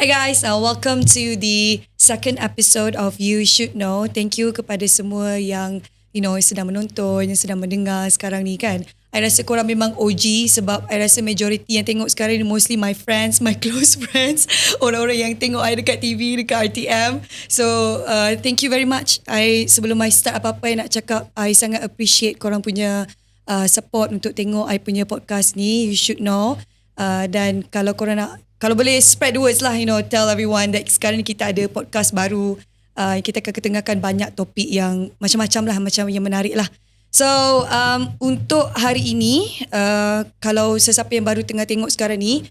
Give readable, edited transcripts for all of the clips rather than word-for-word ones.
Hi guys, welcome to the second episode of You Should Know. Thank you kepada semua yang sedang menonton, yang sedang mendengar sekarang ni kan. I rasa korang memang OG sebab I rasa majority yang tengok sekarang ni mostly my friends, my close friends, orang-orang yang tengok I dekat TV, dekat RTM. So thank you very much. Sebelum I start apa-apa I nak cakap, I sangat appreciate korang punya support untuk tengok I punya podcast ni, You Should Know. Dan kalau korang nak, kalau boleh spread the words lah, tell everyone that sekarang ni kita ada podcast baru. Kita akan ketengahkan banyak topik yang macam-macam lah, macam yang menarik lah. So untuk hari ini, kalau sesiapa yang baru tengah tengok sekarang ni,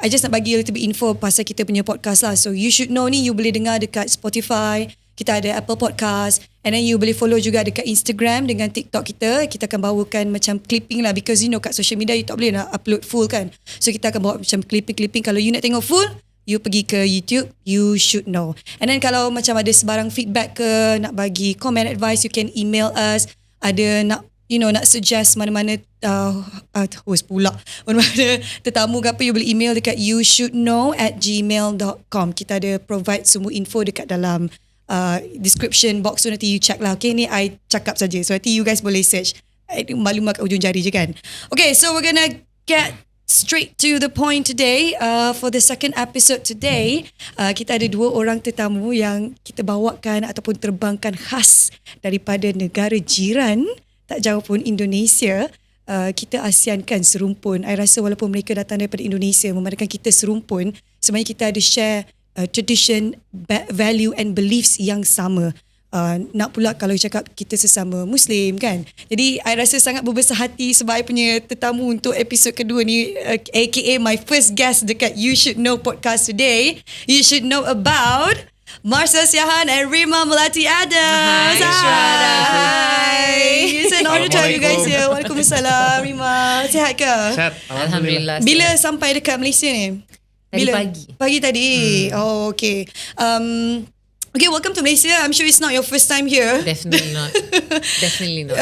I just nak bagi a little bit info pasal kita punya podcast lah. So You Should Know ni you boleh dengar dekat Spotify, kita ada Apple Podcast, and then you boleh follow juga dekat Instagram dengan TikTok kita. Kita akan bawakan macam clipping lah, because kat social media you tak boleh nak upload full kan. So kita akan bawa macam clipping. Kalau you nak tengok full, you pergi ke YouTube, You Should Know. And then kalau macam ada sebarang feedback ke, nak bagi comment, advice, you can email us. Ada nak nak suggest mana-mana host pula, mana-mana tetamu ke apa, you boleh email dekat youshouldknow@gmail.com. Kita ada provide semua info dekat dalam description box tu, nanti you check lah. Okay, ni I cakap saja, so nanti you guys boleh search. Maklumat kat ujung jari je kan. Okay, so we're gonna get straight to the point today. For the second episode today, kita ada dua orang tetamu yang kita bawakan ataupun terbangkan khas daripada negara jiran, tak jauh pun Indonesia. Kita ASEAN-kan serumpun. I rasa walaupun mereka datang daripada Indonesia, memandangkan kita serumpun, sebenarnya kita ada share tradition, value and beliefs yang sama. Nak pula kalau cakap kita sesama Muslim kan. Jadi I rasa sangat berbesar hati sebab I punya tetamu untuk episod kedua ni, aka my first guest dekat You Should Know podcast today. You should know about Marcel Siahan and Rima Melati Adams. Hi. It's an honor to have you guys here. Waalaikumsalam. Rima, sihat ke? Sihat, Alhamdulillah. Bila sampai dekat Malaysia ni? Pagi tadi. Oh, okay. Okay, welcome to Malaysia. I'm sure it's not your first time here. Definitely not. Definitely not.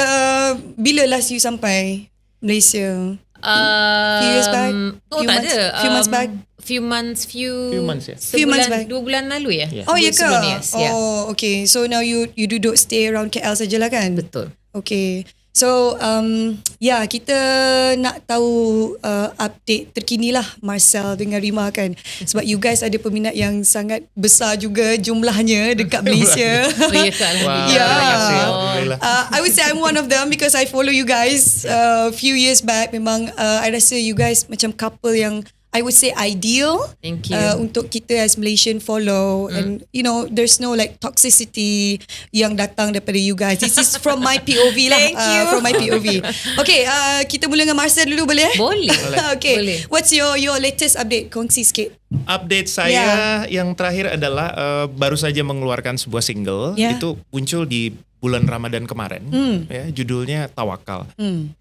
Bila last you sampai Malaysia? Few years back? Tak ada. Few months back? Few months ya. Few months back. 2 bulan lalu ya. Oh, ya ke? Yes, yeah. Oh, okay. So now you duduk stay around KL sajalah kan? Betul. Okay. So, kita nak tahu update terkini lah Marcel dengan Rima kan. Sebab you guys ada peminat yang sangat besar juga jumlahnya dekat Malaysia. Oh ya ke, Alhamdulillah. I would say I'm one of them because I follow you guys few years back. Memang I rasa you guys macam couple yang I would say ideal. Thank you. Untuk kita as Malaysian follow. And there's no like toxicity yang datang daripada you guys. This is from my POV lah. Thank you. From my POV. Okay, kita mula dengan Marcel dulu boleh? Boleh. Okay. Boleh. What's your latest update? Kongsi sikit. Update saya yang terakhir adalah baru saja mengeluarkan sebuah single. Itu muncul di bulan Ramadan kemarin. Ya, judulnya Tawakal.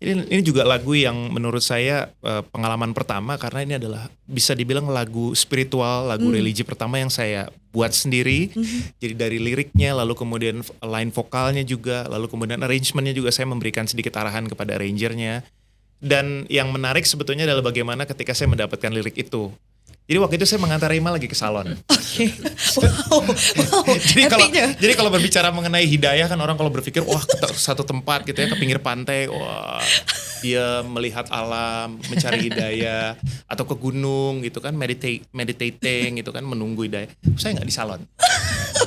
Ini juga lagu yang menurut saya pengalaman pertama, karena ini adalah bisa dibilang lagu spiritual, lagu religi pertama yang saya buat sendiri. Jadi dari liriknya, lalu kemudian line vokalnya juga, lalu kemudian arrangementnya juga saya memberikan sedikit arahan kepada arrangernya. Dan yang menarik sebetulnya adalah bagaimana ketika saya mendapatkan lirik itu. Jadi waktu itu saya mengantar Rima lagi ke salon. Okay. Wow. Jadi kalau berbicara mengenai hidayah kan, orang kalau berpikir wah ke satu tempat gitu ya, ke pinggir pantai, wah dia melihat alam, mencari hidayah, atau ke gunung gitu kan, meditating gitu kan, menunggu hidayah. Saya nggak di salon.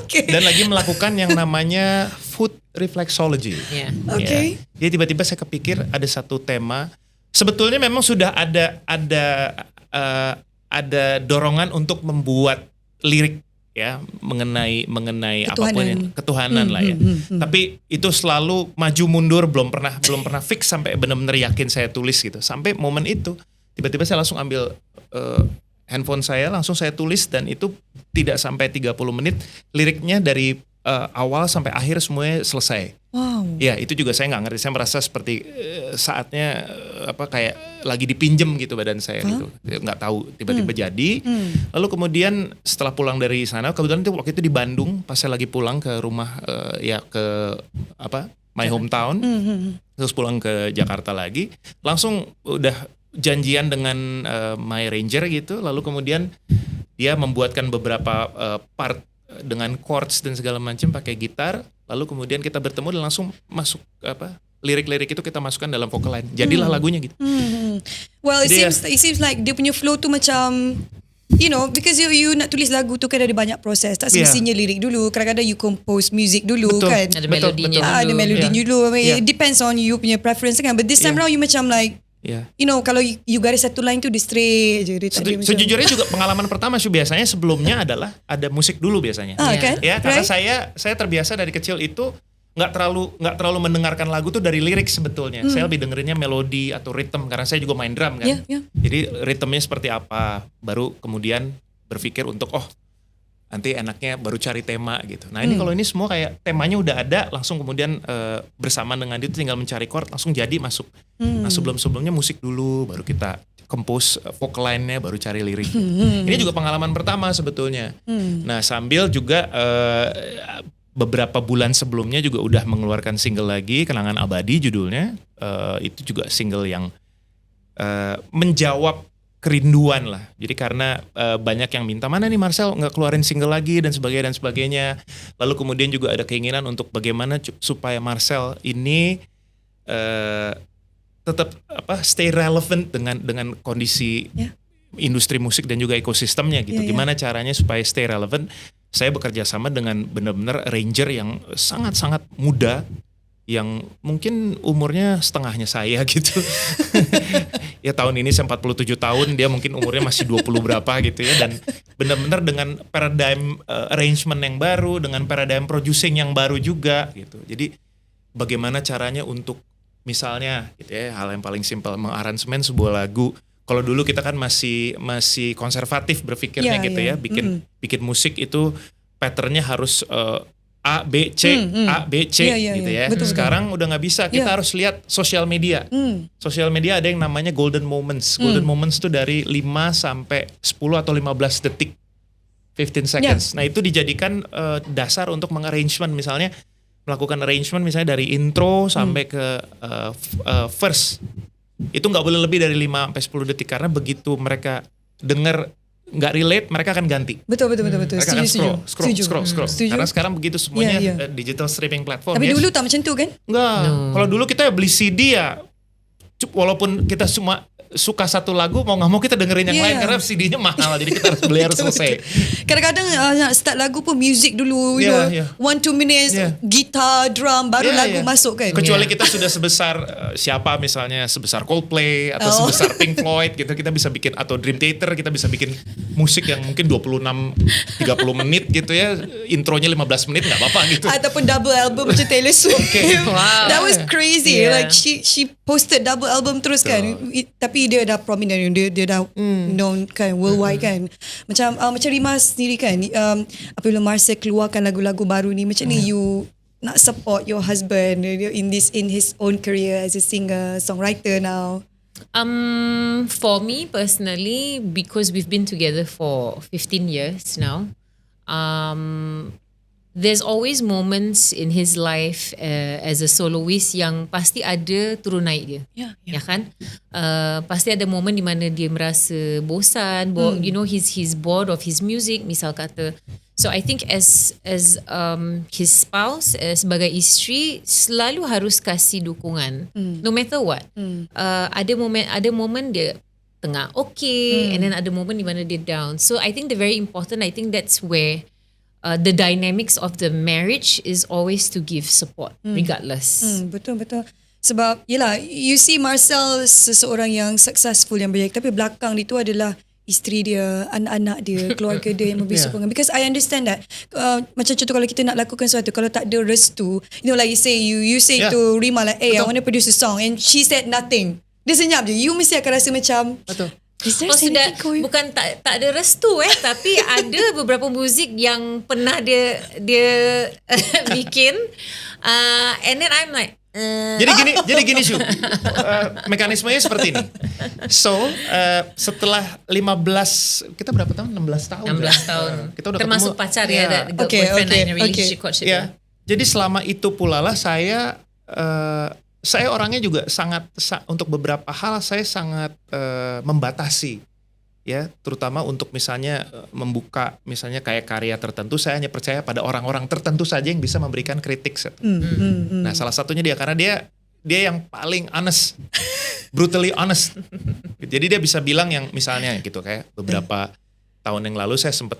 Okay. Dan lagi melakukan yang namanya food reflexology. Yeah. Okay. Ya. Jadi tiba-tiba saya kepikir ada satu tema. Sebetulnya memang sudah ada dorongan untuk membuat lirik ya mengenai apapun yang ketuhanan lah ya. Tapi itu selalu maju mundur, belum pernah fix sampai benar-benar yakin saya tulis gitu. Sampai momen itu tiba-tiba saya langsung ambil handphone saya, langsung saya tulis, dan itu tidak sampai 30 menit liriknya dari awal sampai akhir semuanya selesai. Wow. Ya, itu juga saya nggak ngerti. Saya merasa seperti saatnya kayak lagi dipinjem gitu badan saya gitu. Nggak tahu tiba-tiba jadi. Lalu kemudian setelah pulang dari sana, kebetulan itu waktu itu di Bandung, pas saya lagi pulang ke rumah ke my hometown. Terus pulang ke Jakarta lagi, langsung udah janjian dengan my ranger gitu. Lalu kemudian dia membuatkan beberapa part dengan chords dan segala macam pakai gitar, lalu kemudian kita bertemu dan langsung masuk lirik-lirik itu kita masukkan dalam vocal line. Jadilah lagunya gitu. Well, it Jadi seems like dia punya flow tu macam, you know, because you nak tulis lagu tu kan ada banyak proses. Tak semestinya lirik dulu. Kadang-kadang you compose music dulu. Betul. Kan. Ada melodinya dulu. Ada melodi dulu. I mean, it depends on you punya preference kan. But this time round you macam like, you know, kalau you garis satu line tu dia straight je. Dia tak ada macam, sejujurnya juga pengalaman pertama biasanya sebelumnya adalah ada musik dulu biasanya. kan? Ya, karena saya terbiasa dari kecil itu nggak terlalu mendengarkan lagu tuh dari lirik sebetulnya. Saya lebih dengerinnya melodi atau rhythm karena saya juga main drum kan. Jadi ritmenya seperti apa, baru kemudian berpikir untuk nanti enaknya baru cari tema gitu. Nah ini kalau ini semua kayak temanya udah ada, langsung kemudian bersamaan dengan itu tinggal mencari chord, langsung jadi masuk. Nah sebelumnya musik dulu, baru kita compose vocal line-nya, baru cari lirik. Ini juga pengalaman pertama sebetulnya. Nah sambil juga beberapa bulan sebelumnya juga udah mengeluarkan single lagi, Kenangan Abadi judulnya. Itu juga single yang menjawab kerinduan lah. Jadi karena banyak yang minta, mana nih Marcel nggak keluarin single lagi dan sebagainya. Lalu kemudian juga ada keinginan untuk bagaimana supaya Marcel ini tetap stay relevant dengan kondisi industri musik dan juga ekosistemnya gitu. Gimana caranya supaya stay relevant? Saya bekerja sama dengan benar-benar arranger yang sangat-sangat muda, yang mungkin umurnya setengahnya saya gitu. Ya tahun ini saya 47 tahun, dia mungkin umurnya masih 20 berapa gitu ya. Dan benar-benar dengan paradigm arrangement yang baru, dengan paradigm producing yang baru juga gitu. Jadi bagaimana caranya untuk misalnya gitu ya, hal yang paling simpel, mengaransemen sebuah lagu. Kalau dulu kita kan masih konservatif berpikirnya gitu ya, bikin musik itu patternnya harus A, B, C, A, B, C gitu ya. Betul, sekarang udah nggak bisa, kita harus lihat sosial media. Sosial media ada yang namanya golden moments. Golden moments itu dari 5 sampai 10 atau 15 detik. 15 seconds. Nah itu dijadikan dasar untuk mengarrangement, misalnya melakukan arrangement misalnya dari intro sampai ke verse. Itu nggak boleh lebih dari 5 sampai 10 detik, karena begitu mereka dengar nggak relate, mereka akan ganti. Betul. Mereka akan scroll. Setuju. Karena sekarang begitu semuanya digital streaming platform. Tapi dulu tak macam tu kan? Enggak. Kalau dulu kita beli CD ya, walaupun kita semua suka satu lagu, mau nggak mau kita dengerin yang lain karena CD-nya mahal, jadi kita harus beli, harus selesai. Kadang-kadang nak start lagu pun music dulu, you know, 1-2 minutes, gitar, drum, baru lagu masuk kan. Kecuali kita sudah sebesar siapa misalnya, sebesar Coldplay atau sebesar Pink Floyd gitu, kita bisa bikin, atau Dream Theater, kita bisa bikin musik yang mungkin 26-30 menit gitu ya, intronya 15 menit nggak apa-apa gitu. Ataupun double album macam Taylor Swift. Wow. That was crazy. Like she posted double album terus kan. Tapi dia dah prominent, dia dah known kan, worldwide kan. Macam Rima sendiri kan, apabila Marcel keluarkan lagu-lagu baru ni, macam ni you nak support your husband in his own career as a singer, songwriter now? For me personally, because we've been together for 15 years now, there's always moments in his life as a soloist yang pasti ada turun naik dia. Ya kan? Pasti ada momen di mana dia merasa bosan, you know, he's bored of his music, misal kata. So I think as his spouse, sebagai isteri, selalu harus kasih dukungan, no matter what. Ada momen dia tengah okay, and then ada momen di mana dia down. So I think the very important, I think that's where the dynamics of the marriage is always to give support regardless. Betul. Sebab yelah, you see Marcel seseorang yang successful, yang berjaya, tapi belakang dia tu adalah isteri dia, anak-anak dia, keluarga dia yang memberi sokongan. Because I understand that macam contoh kalau kita nak lakukan sesuatu, kalau tak ada restu, you know, like you say to Rima like, I want to produce a song, and she said nothing, dia senyap je, you mesti akan rasa macam sudah bukan tak ada restu tapi ada beberapa muzik yang pernah dia bikin, and then I'm like Jadi gini Syu, mekanismenya seperti ini. So setelah 15, kita berapa tahun? 16 tahun. 16 tahun. Kita udah termasuk ketemu, pacar ya, boyfriend and relationship courtship. Jadi selama itu pula lah saya orangnya juga sangat untuk beberapa hal saya sangat membatasi ya, terutama untuk misalnya membuka misalnya kayak karya tertentu, saya hanya percaya pada orang-orang tertentu saja yang bisa memberikan kritik. Nah, salah satunya dia, karena dia yang paling honest, brutally honest. Jadi dia bisa bilang yang misalnya gitu, kayak beberapa tahun yang lalu saya sempat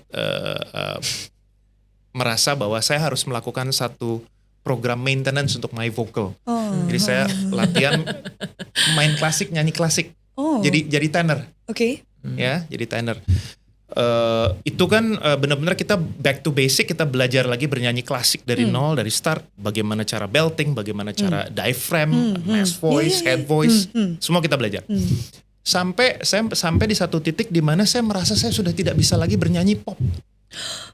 merasa bahwa saya harus melakukan satu program maintenance untuk my vocal. Jadi saya latihan main klasik, nyanyi klasik. Jadi tenor. Oke. Ya, jadi tenor. Itu kan benar-benar kita back to basic, kita belajar lagi bernyanyi klasik dari nol, dari start. Bagaimana cara belting, bagaimana cara diaphragm, mass voice, head voice, semua kita belajar. Sampai di satu titik di mana saya merasa saya sudah tidak bisa lagi bernyanyi pop,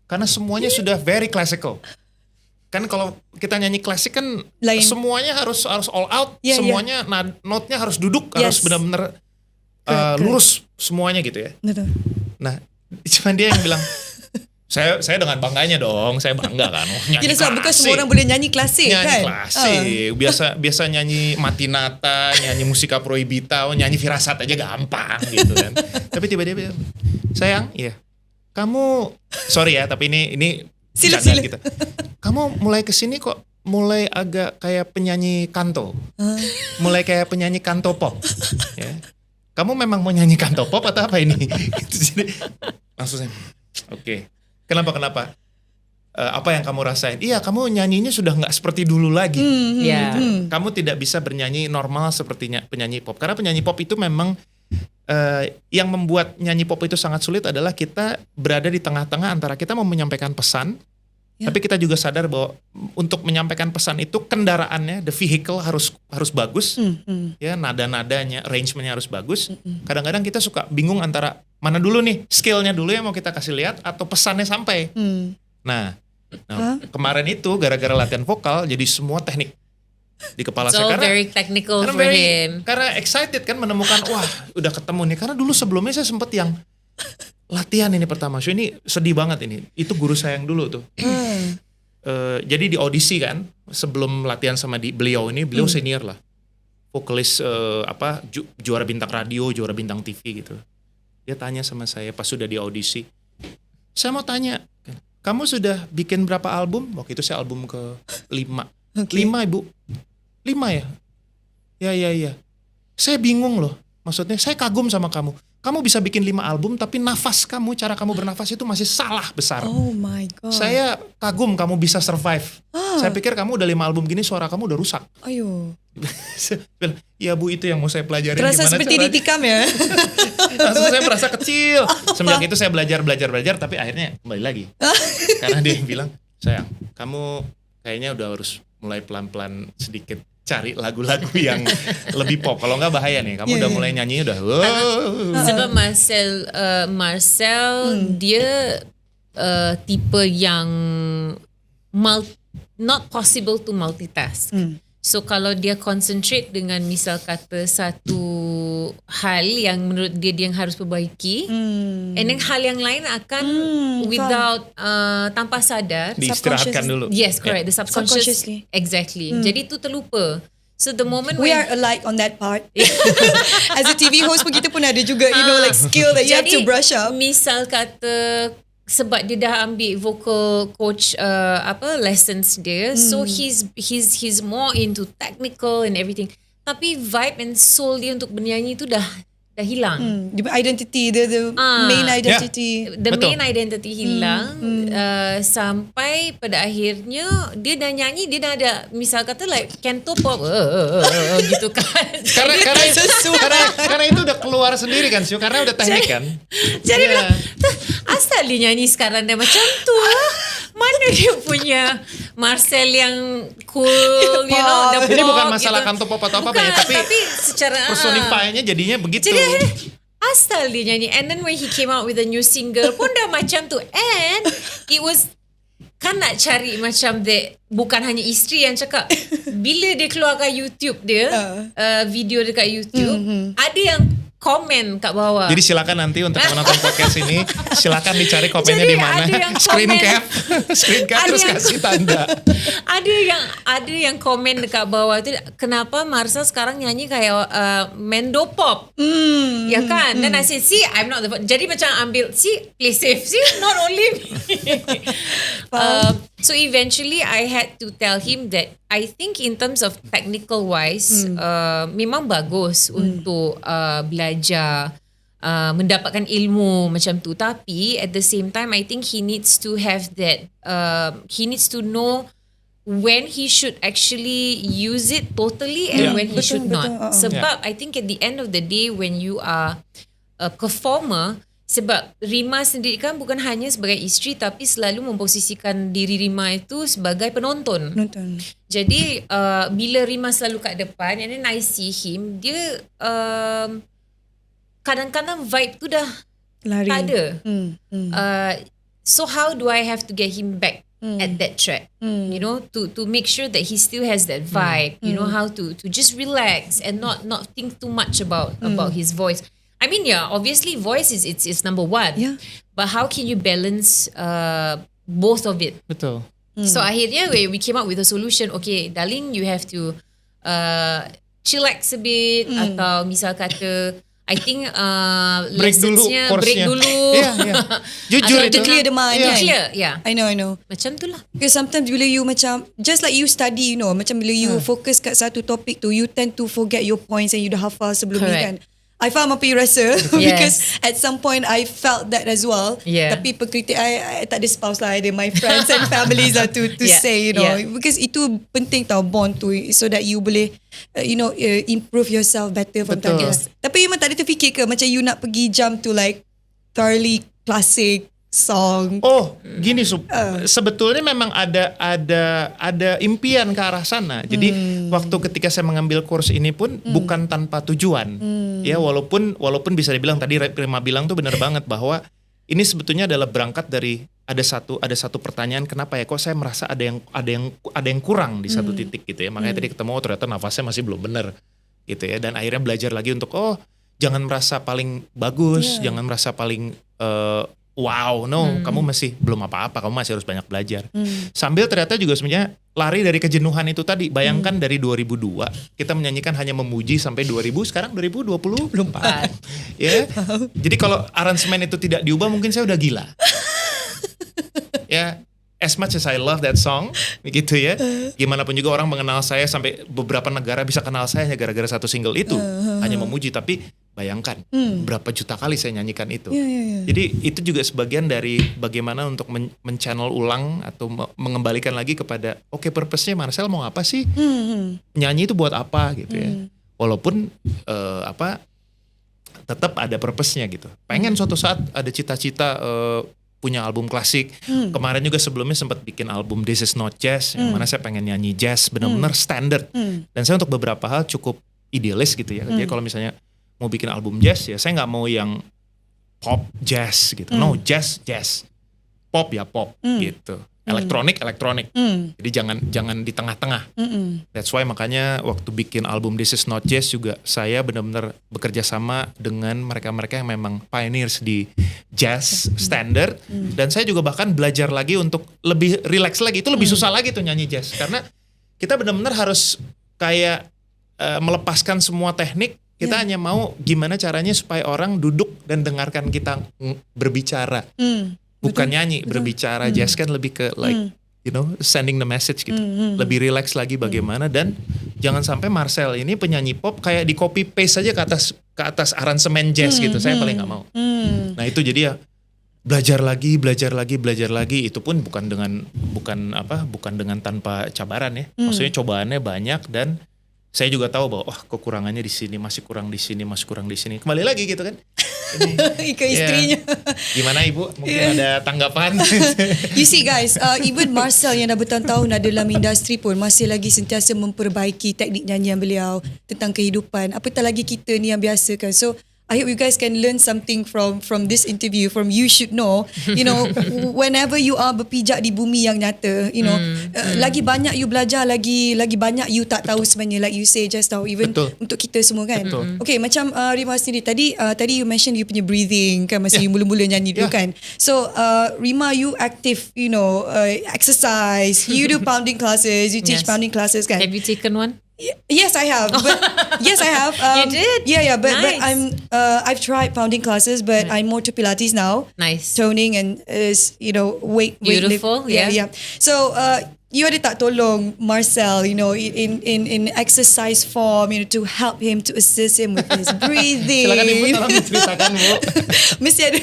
karena semuanya sudah very classical. Kan kalau kita nyanyi klasik kan semuanya harus all out, semuanya note-nya harus duduk, harus benar-benar lurus semuanya gitu ya. Betul. Nah, cuman dia yang bilang, saya dengan bangganya dong, saya bangga kan. Nyanyi klasik. Bukan semua orang boleh nyanyi klasik nyanyi kan? Klasik. Biasa nyanyi Matinata, nyanyi Musika Prohibita, nyanyi Firasat aja gampang gitu kan. Tapi tiba-tiba, sayang, iya. Kamu, sorry ya, tapi ini Sila. kita. Kamu mulai kesini kok mulai agak kayak penyanyi kanto. Mulai kayak penyanyi kanto pop. Ya. Kamu memang mau nyanyi kanto pop atau apa ini? Jadi langsung saya, oke. Kenapa? Apa yang kamu rasain? Iya, kamu nyanyinya sudah nggak seperti dulu lagi. Kamu tidak bisa bernyanyi normal seperti penyanyi pop. Karena penyanyi pop itu memang yang membuat nyanyi pop itu sangat sulit adalah kita berada di tengah-tengah antara kita mau menyampaikan pesan, tapi kita juga sadar bahwa untuk menyampaikan pesan itu kendaraannya, the vehicle harus bagus, ya, nada-nadanya, arrangementnya harus bagus. Kadang-kadang kita suka bingung antara mana dulu nih, skillnya dulu yang mau kita kasih lihat atau pesannya sampai. Nah, kemarin itu gara-gara latihan vokal jadi semua teknik di kepala saya, karena very technical for him. Karena excited kan menemukan, wah udah ketemu nih. Karena dulu sebelumnya saya sempet yang latihan ini pertama show, ini sedih banget ini. Itu guru saya yang dulu tuh. Jadi di audisi kan, sebelum latihan sama beliau senior lah, vokalis juara bintang radio, juara bintang TV gitu. Dia tanya sama saya pas sudah di audisi, saya mau tanya, kamu sudah bikin berapa album? Waktu itu saya album ke-5. 5 ibu, 5 ya? Ya. Saya bingung loh, maksudnya saya kagum sama kamu. Kamu bisa bikin 5 album tapi nafas kamu, cara kamu bernafas itu masih salah besar. Oh my God. Saya kagum kamu bisa survive. Saya pikir kamu udah 5 album gini suara kamu udah rusak. Ayo. Ya Bu, itu yang mau saya pelajari. Terasa gimana seperti caranya. ditikam ya? Langsung saya merasa kecil. Semenjak itu saya belajar, tapi akhirnya kembali lagi. Karena dia bilang, sayang, kamu kayaknya udah harus mulai pelan-pelan sedikit cari lagu-lagu yang lebih pop. Kalau nggak bahaya nih. Kamu udah mulai nyanyi udah. Sebab Marcel dia tipe yang not possible to multitask. So kalau dia concentrate dengan misal kata satu hal yang menurut dia yang harus perbaiki, and then hal yang lain akan without tanpa sadar diistirahatkan dulu. Yes, correct. The Subconsciously. Exactly. Jadi tu terlupa. So the moment We are alike on that part. As a TV host pun kita pun ada juga like skill that you have to brush up. Misal kata sebab dia dah ambil vocal coach lessons dia, so he's more into technical and everything, tapi vibe and soul dia untuk bernyanyi tu dah hilang. Identity, the main identity. The main identity hilang sampai pada akhirnya dia dah nyanyi, dia dah ada misal kata like canto pop gitu kan. Karena itu udah keluar sendiri kan, Syu, karena udah teknik kan. Jadi bilang, asal dia nyanyi sekarang dia macam tu. Mana dia punya Marcel yang cool, you know, the Ini pop, bukan masalah gitu. kanto pop atau apa ya, tapi secara personify-nya jadinya begitu. Jadi asal dia nyanyi, and then when he came out with a new single pun dah macam tu, and it was kan nak cari macam bukan hanya isteri yang cakap. Bila dia keluarkan YouTube dia, video dekat YouTube, ada yang komen kat bawah. Jadi silakan nanti untuk menonton podcast ini, silakan dicari komennya Jadi di mana. ada yang Screen komen. cap, terus yang- kasih tanda. ada yang komen dekat bawah tu, kenapa Marsha sekarang nyanyi kayak Mendo Pop? Ya kan? Dan I said, see, I'm not the jadi macam ambil, see, play safe. See, not only me. So eventually I had to tell him that I think in terms of technical wise, memang bagus untuk belajar, mendapatkan ilmu macam tu. Tapi at the same time, I think he needs to have that, he needs to know when he should actually use it totally and when he should not. Sebab I think at the end of the day, when you are a performer, sebab Rima sendiri kan bukan hanya sebagai isteri tapi selalu memposisikan diri Rima itu sebagai penonton. Jadi bila Rima selalu kat depan and then I see him, dia kadang-kadang vibe tu dah Lari. tak ada. So how do I have to get him back at that track? You know, to make sure that he still has that vibe. You know, how to just relax and not think too much about his voice. I mean, yeah, obviously voice is it's number one. Yeah. But how can you balance both of it? Betul. So akhirnya we came up with a solution. Okay, darling, you have to chillax a bit, atau misal kata, I think Break dulu lessonsnya course-nya. break dulu. Iya. Jujur Atau itu. To clear the mind, To kan? clear, yeah. I know. Macam tu lah. Because sometimes bila you macam, just like you study, you know, macam bila you fokus kat satu topik tu, you tend to forget your points and you dah hafal sebelum ni Correct. kan. I faham apa you rasa. Yes. Because at some point I felt that as well. Yeah. Tapi pengkritik I tak ada spouse lah, I ada my friends and families lah to Yeah. say, you know. Yeah. Because itu penting tau, bond tu, so that you boleh improve yourself better from time Betul. to time. Tapi memang tak ada terfikir ke macam you nak pergi jump to like thoroughly classic song. Oh, gini sebetulnya memang ada impian ke arah sana. Jadi waktu ketika saya mengambil course ini pun bukan tanpa tujuan. Ya, walaupun bisa dibilang tadi Rima bilang tuh benar banget bahwa ini sebetulnya adalah berangkat dari ada satu pertanyaan, kenapa ya kok saya merasa ada yang kurang di satu titik gitu ya. Makanya tadi ketemu ternyata nafasnya masih belum benar gitu ya, dan akhirnya belajar lagi untuk jangan merasa paling bagus, jangan merasa paling wow, kamu masih belum apa-apa, kamu masih harus banyak belajar. Sambil ternyata juga sebenarnya lari dari kejenuhan itu tadi. Bayangkan dari 2002 kita menyanyikan hanya memuji sampai 2000, sekarang 2024. Ya. Jadi kalau aransemen itu tidak diubah mungkin saya udah gila. Ya, as much as I love that song, gitu ya. Gimana pun juga orang mengenal saya, sampai beberapa negara bisa kenal saya hanya gara-gara satu single itu, hanya memuji. Tapi bayangkan berapa juta kali saya nyanyikan itu. Jadi itu juga sebagian dari bagaimana untuk men-channel ulang atau mengembalikan lagi kepada purpose-nya Marcel mau apa sih? Nyanyi itu buat apa gitu ya. Walaupun tetap ada purpose-nya gitu. Pengen suatu saat ada cita-cita punya album klasik. Kemarin juga sebelumnya sempat bikin album This Is Not Jazz, yang mana saya pengen nyanyi jazz benar-benar standard. Dan saya untuk beberapa hal cukup idealis gitu ya. Jadi kalau misalnya mau bikin album jazz ya, saya nggak mau yang pop jazz gitu. No, jazz, pop ya pop gitu. Elektronik. Jadi jangan di tengah-tengah. That's why makanya waktu bikin album This Is Not Jazz juga saya benar-benar bekerja sama dengan mereka-mereka yang memang pioneers di jazz standard. Dan saya juga bahkan belajar lagi untuk lebih relax lagi. Itu lebih susah lagi tuh nyanyi jazz, karena kita benar-benar harus kayak melepaskan semua teknik. Kita hanya mau gimana caranya supaya orang duduk dan dengarkan kita berbicara. Bukan nyanyi, berbicara. Jazz kan lebih ke like, sending the message gitu. Lebih relax lagi bagaimana. Dan jangan sampai Marcel ini penyanyi pop kayak di copy paste saja ke atas aransemen jazz gitu. Saya paling gak mau. Nah itu jadi ya belajar lagi. Itu pun bukan dengan tanpa cabaran ya. Maksudnya cobaannya banyak, dan saya juga tahu bahwa kekurangannya di sini, masih kurang di sini. Kembali lagi gitu kan. Ke istrinya. Gimana Ibu? Mungkin ada tanggapan? You see guys, even Marcel yang dah bertahun-tahun ada dalam industri pun masih lagi sentiasa memperbaiki teknik nyanyian beliau tentang kehidupan. Apatah lagi kita ni yang biasa kan. So I hope you guys can learn something from this interview, from You Should Know. You know, whenever you are berpijak di bumi yang nyata, you know, lagi banyak you belajar, lagi banyak you tak tahu sebenarnya, like you say just now, even untuk kita semua kan. Okay, macam Rima sendiri tadi you mention you punya breathing kan masa you mula-mula nyanyi dulu kan. So Rima, you active, you know, exercise, you do pounding classes, you teach pounding classes kan. Have you taken one? Yes, I have. But yes, I have. You did? Yeah. But Nice. I've tried pounding classes, but I'm more to Pilates now. Nice. Toning and you know, weight Beautiful, lift. yeah. So you ada tak tolong Marcel, you know, in exercise form, you know, to help him, to assist him with his breathing. Silakan Ibu tolong diceritakan Bu. Mesti ada.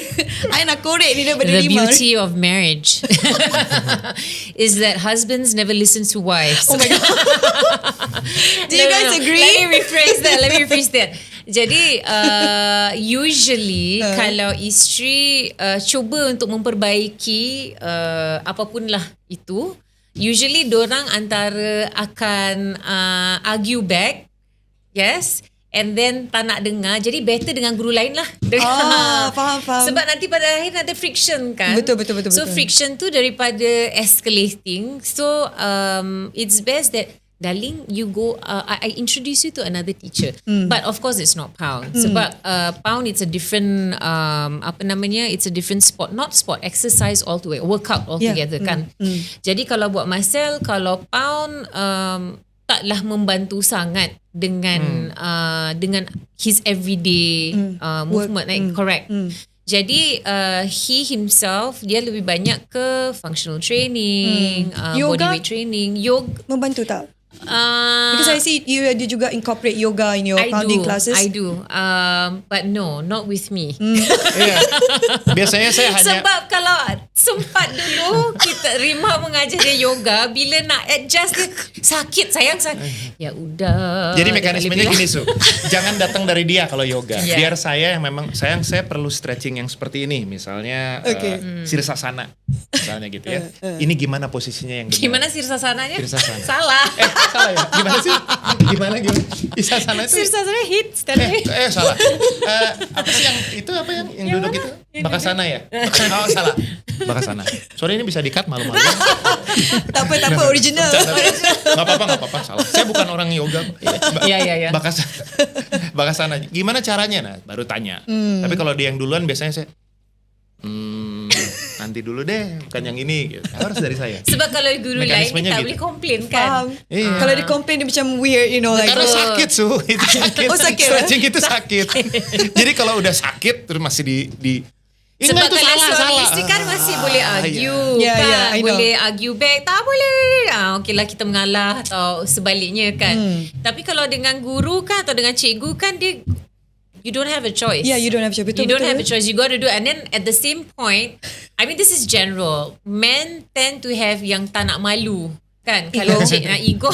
I nak korek ni daripada The Rima. beauty of marriage is that husbands never listen to wives. Oh my God. Do you guys agree? Let me rephrase that. Jadi usually kalau isteri cuba untuk memperbaiki apapun lah itu, usually dorang antara akan argue back, yes, and then tak nak dengar. Jadi better dengan guru lain lah. Faham. Sebab nanti pada akhir ada friction kan. Betul. So friction tu daripada escalating. So it's best that, darling, you go, I introduce you to another teacher. But of course it's not pound. Sebab pound it's a different it's a different sport, not sport, exercise altogether, workout altogether kan. Jadi kalau buat Marcel, kalau pound taklah membantu sangat dengan his everyday movement, correct. Jadi he himself dia lebih banyak ke functional training, bodyweight training, yoga. Membantu tak? Because I see you juga incorporate yoga in your pounding classes. I do. But no, not with me. Iya. Biasanya saya hanya Sebab kalau sempat dulu kita Rima mengajar dia yoga, bila nak adjust dia sakit sayang. Ya udah. Jadi mekanismenya gini Su, jangan datang dari dia kalau yoga. Yeah. Biar saya yang memang sayang saya perlu stretching yang seperti ini, misalnya sirsasana, misalnya gitu ya. Ini gimana posisinya yang benar? Gimana sirsasananya? Sirsasana. Salah. Salah ya? Gimana sih? Gimana? Sirsasana itu? Sirsasana hits tadi. Salah. Apa sih yang duduk itu? Bakasana ya? Oh salah. Bakasana. Sorry ini bisa di-cut malu-malu. Tak apa, original. Gak apa-apa. Salah. Saya bukan orang yoga. Iya. Bakasana. Gimana caranya? Nah, baru tanya. Tapi kalau dia yang duluan biasanya saya nanti dulu deh, bukan yang ini. Harus dari saya. Sebab kalau guru lain Mekanismenya tak gitu. boleh komplain kan. Iya. Kalau dia complain dia macam weird, you know, like Karena sakit Su, itu sakit. Oh, sakit, Stretching itu sakit. Jadi kalau udah sakit terus masih di Sebab itu kalau suami salah. isteri kan masih boleh argue Yeah, kan. I know. Boleh argue back. Tak boleh. Okey lah kita mengalah atau sebaliknya kan. Tapi kalau dengan guru kan atau dengan cikgu kan dia, you don't have a choice. Yeah, you don't have a choice. Betul, You don't have a choice. You got to do. And then at the same point, I mean this is general. Men tend to have yang tak nak malu. Kan? Kalau ego.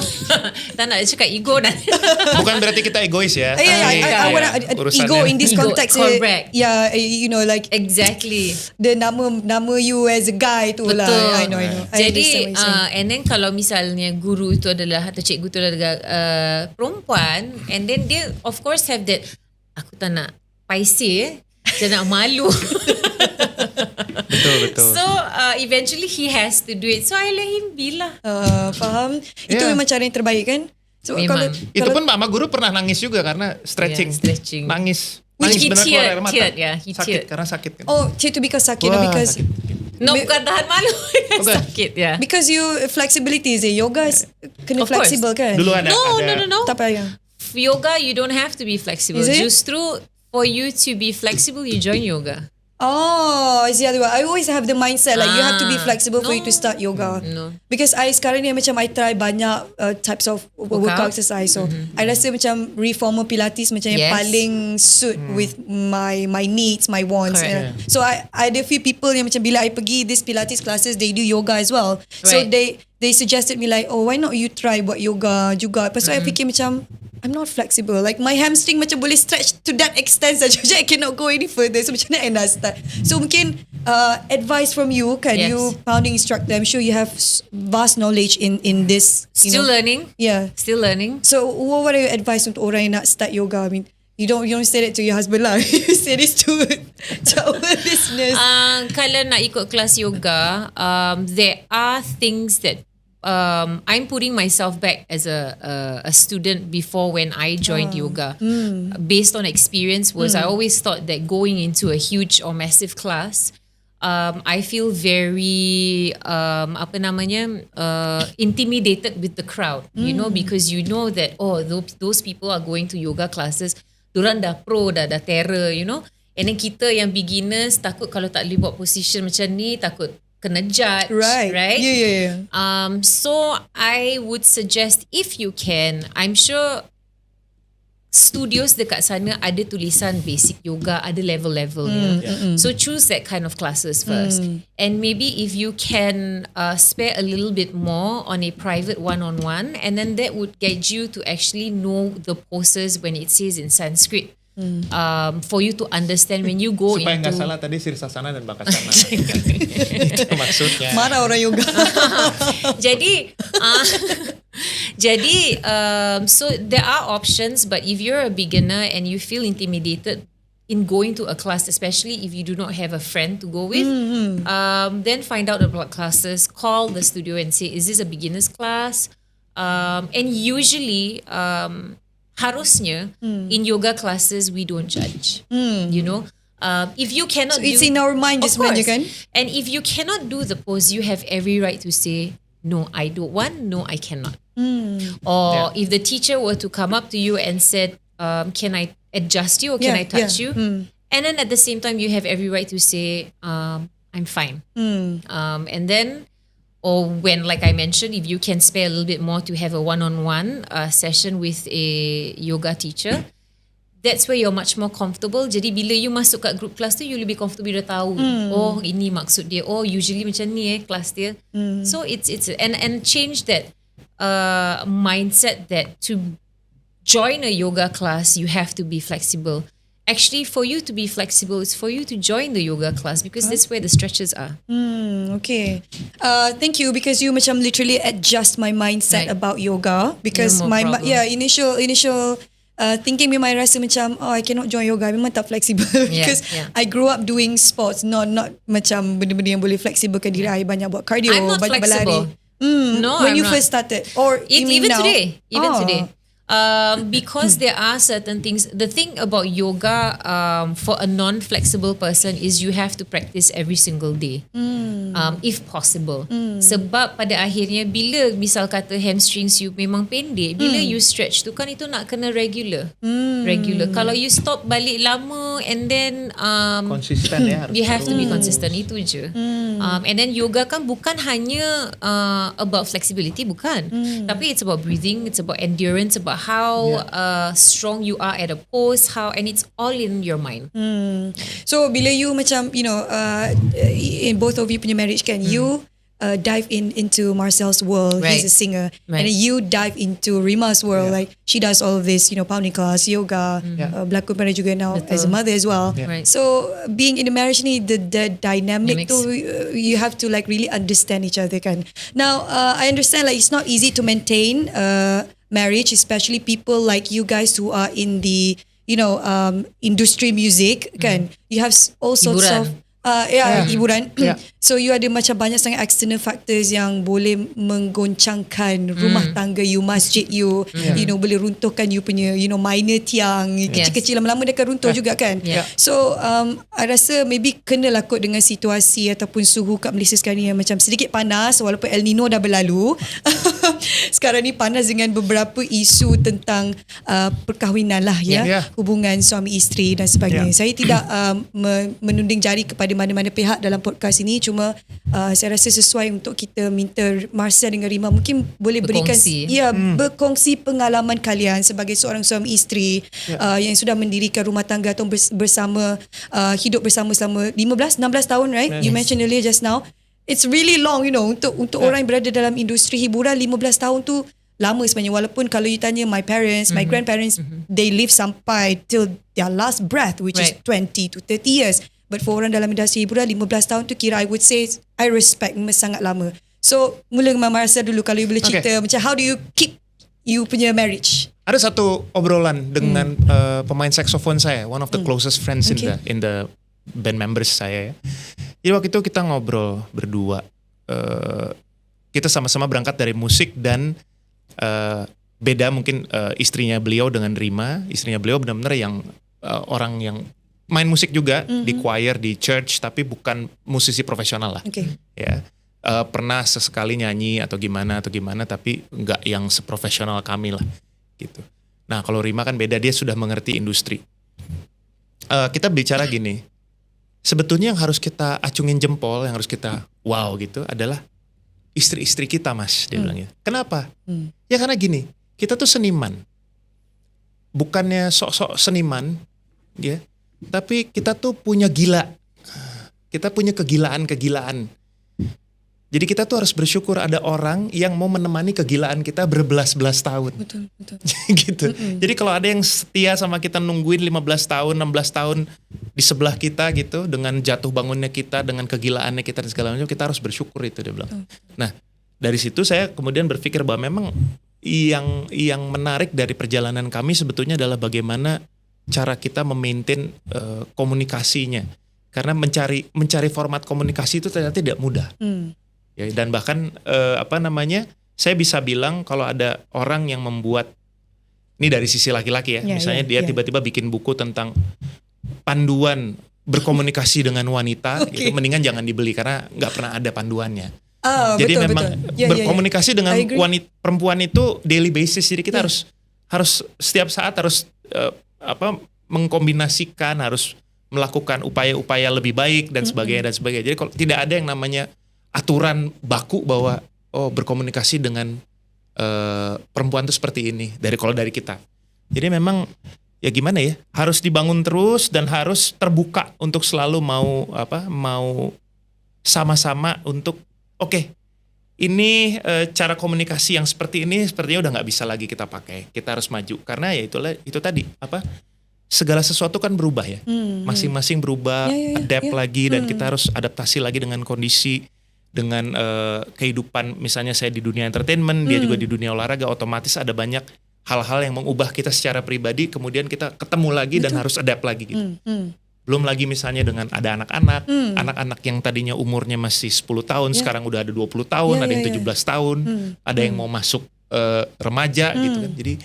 Tak nak cakap ego nanti. Bukan berarti kita egois ya. I want ego in this Ego, context. correct. Yeah, you know, like Exactly. the nama you as a guy tu lah. I know. I Jadi understand what you're saying. and then kalau misalnya guru itu adalah atau cikgu itu adalah perempuan, and then dia of course have that, aku tak nak paisi, dia nak malu. Betul. So eventually he has to do it. So I let him be lah. Faham? Itu memang cara yang terbaik kan? So Memang. Itu pun mama guru pernah nangis juga karena stretching. Yeah, stretching. Nangis He benar keluar air mata. teared, yeah, he sakit teared. karena sakit kan. Oh, itu because sakit, Wah, because sakit. No, bukan tahan malu. Bukan. Sakit, ya. because you flexibility is yoga is kena Of course. flexible kan? Dulu ada No. Tak payah. Yoga, you don't have to be flexible. Is it? Justru for you to be flexible, you join yoga. Oh, it's the other way. I always have the mindset like you have to be flexible for you to No. start yoga. No. Because I sekarang ni macam I try banyak types of workout exercise. So I rasa macam reformer pilates macam yang Yes. paling suit with my needs, my wants. Correct. So I ada few people yang macam bila I pergi this pilates classes, they do yoga as well. So Right. they suggested me like, oh why not you try buat yoga juga. Lepas tu I fikir macam I'm not flexible. Like my hamstring macam boleh stretch to that extent saja. I cannot go any further. So macam mana I nak start? So mungkin advice from you kan, Yes. you pounding instructor. I'm sure you have vast knowledge in this. Still learning. Yeah. Still learning. So what are your advice untuk orang yang nak start yoga? I mean, You don't say that to your husband lah. You say this to our listeners. Kalau nak ikut kelas yoga, there are things that I'm putting myself back as a student before when I joined yoga. Based on experience was I always thought that going into a huge or massive class, I feel very intimidated with the crowd, you know, because you know that those people are going to yoga classes, diorang dah pro, dah terror, you know. And then kita yang beginners takut kalau tak boleh buat position macam ni, takut kena judge, right? Yeah. So I would suggest, if you can, I'm sure studios dekat sana ada tulisan basic yoga, ada level-levelnya. So choose that kind of classes first. And maybe if you can spare a little bit more on a private one-on-one, and then that would get you to actually know the poses when it says in Sanskrit. For you to understand when you go supaya into... nggak salah tadi Sirsasana dan Bakasana. Itu maksudnya. Marah orang yoga. Jadi, so there are options, but if you're a beginner and you feel intimidated in going to a class, especially if you do not have a friend to go with, then find out about classes, call the studio and say, is this a beginner's class? And usually, harusnya in yoga classes we don't judge. You know, if you cannot, so it's in our mind just sebenarnya kan. And if you cannot do the pose, you have every right to say, no, I don't want, no, I cannot. Or if the teacher were to come up to you and said, can I adjust you or can I touch you? And then at the same time, you have every right to say, I'm fine. And then, or when, like I mentioned, if you can spare a little bit more to have a one-on-one session with a yoga teacher, that's where you're much more comfortable. Jadi bila you masuk kat group class tu, you lebih comfortable, dah tahu. Oh, ini maksud dia. Oh, usually macam ni kelas dia. So it's and change that mindset that to join a yoga class, you have to be flexible. Actually, for you to be flexible, it's for you to join the yoga class because that's where the stretches are. Okay. Thank you, because you macam literally adjust my mindset about yoga, because initial thinking memang rasa macam I cannot join yoga, memang tak flexible because I grew up doing sports, not macam benda-benda yang boleh fleksiblekan diri I, banyak buat cardio, I'm not banyak flexible. berlari. No, when I'm you not. first started, or Even now? today. Because there are certain things. The thing about yoga for a non-flexible person is you have to practice every single day, if possible. Sebab pada akhirnya bila misal kata hamstrings you memang pendek, bila you stretch tu kan itu nak kena regular. Kalau you stop balik lama and then Konsisten ya. you have to be consistent, itu je. And then yoga kan bukan hanya about flexibility, bukan. Tapi it's about breathing, it's about endurance, about how strong you are at a pose, and it's all in your mind. So bila you macam in both of you punya marriage kan, you dive into Marcel's world. He's a singer, and then you dive into Rima's world. Like she does all of this, pounding class, yoga, berlakon pada juga now as a mother as well. So being in a marriage ni, the dynamic tu, you have to like really understand each other kan. Now I understand like it's not easy to maintain marriage, especially people like you guys who are in the industry music kan. You have all sorts of hiburan. So you ada macam banyak sangat external factors yang boleh menggoncangkan rumah tangga you, masjid you, boleh runtuhkan you punya minor tiang kecil-kecil, lama-lama dia akan runtuh juga kan. So I rasa maybe kenalah kot dengan situasi ataupun suhu kat Malaysia sekarang ni yang macam sedikit panas, walaupun El Nino dah berlalu. Sekarang ni panas dengan beberapa isu tentang perkahwinan lah hubungan suami isteri dan sebagainya. Saya tidak menunding jari kepada mana-mana pihak dalam podcast ini, cuma saya rasa sesuai untuk kita minta Marcel dengan Rima mungkin boleh berkongsi pengalaman kalian sebagai seorang suami isteri yang sudah mendirikan rumah tangga atau hidup bersama selama 15-16 tahun, right? You mentioned earlier just now. It's really long, untuk orang yang berada dalam industri hiburan, 15 tahun tu lama sebenarnya. Walaupun kalau you tanya my parents, my grandparents, they live sampai till their last breath, which is 20 to 30 years. But for orang dalam industri hiburan, 15 tahun tu kira I would say I respect, sangat lama. So mula dengan Marcel dulu, kalau you boleh cerita macam how do you keep you punya marriage? Ada satu obrolan dengan pemain saksofon saya, one of the closest friends in the band members saya. Jadi waktu itu kita ngobrol berdua. Kita sama-sama berangkat dari musik dan beda mungkin istrinya beliau dengan Rima. Istrinya beliau benar-benar yang orang yang main musik juga di choir, di church, tapi bukan musisi profesional lah. Ya. Pernah sesekali nyanyi atau gimana, tapi nggak yang seprofesional kami lah. Gitu. Nah kalau Rima kan beda, dia sudah mengerti industri. Kita bicara gini, sebetulnya yang harus kita acungin jempol, yang harus kita wow gitu adalah istri-istri kita, Mas, dia bilangnya. Kenapa? Ya karena gini, kita tuh seniman, bukannya sok-sok seniman, ya, tapi kita tuh punya gila, kita punya kegilaan. Jadi kita tuh harus bersyukur ada orang yang mau menemani kegilaan kita berbelas-belas tahun. Betul. Gitu. Jadi kalau ada yang setia sama kita nungguin 15 tahun, 16 tahun di sebelah kita gitu, dengan jatuh bangunnya kita, dengan kegilaannya kita dan segala macam, kita harus bersyukur itu, dia bilang. Nah, dari situ saya kemudian berpikir bahwa memang yang menarik dari perjalanan kami sebetulnya adalah bagaimana cara kita memaintain komunikasinya. Karena mencari format komunikasi itu ternyata tidak mudah. Ya, dan bahkan saya bisa bilang kalau ada orang yang membuat, ini dari sisi laki-laki ya, misalnya dia tiba-tiba bikin buku tentang panduan berkomunikasi dengan wanita, gitu, mendingan jangan dibeli karena nggak pernah ada panduannya. Jadi memang berkomunikasi dengan wanita, perempuan itu daily basis, jadi kita harus setiap saat harus mengkombinasikan, harus melakukan upaya-upaya lebih baik dan sebagainya. Jadi kalau tidak ada yang namanya aturan baku bahwa berkomunikasi dengan perempuan itu seperti ini kalau dari kita. Jadi memang ya gimana ya, harus dibangun terus dan harus terbuka untuk selalu mau sama-sama untuk ini cara komunikasi yang seperti ini sepertinya udah nggak bisa lagi kita pakai. Kita harus maju karena ya itu tadi segala sesuatu kan berubah ya. Masing-masing berubah, adapt lagi dan kita harus adaptasi lagi dengan kondisi, dengan kehidupan. Misalnya saya di dunia entertainment, dia juga di dunia olahraga, otomatis ada banyak hal-hal yang mengubah kita secara pribadi, kemudian kita ketemu lagi dan harus adapt lagi gitu. Belum lagi misalnya dengan ada anak-anak, anak-anak yang tadinya umurnya masih 10 tahun, sekarang udah ada 20 tahun, ada yang 17 tahun, ada yang mau masuk remaja gitu kan. Jadi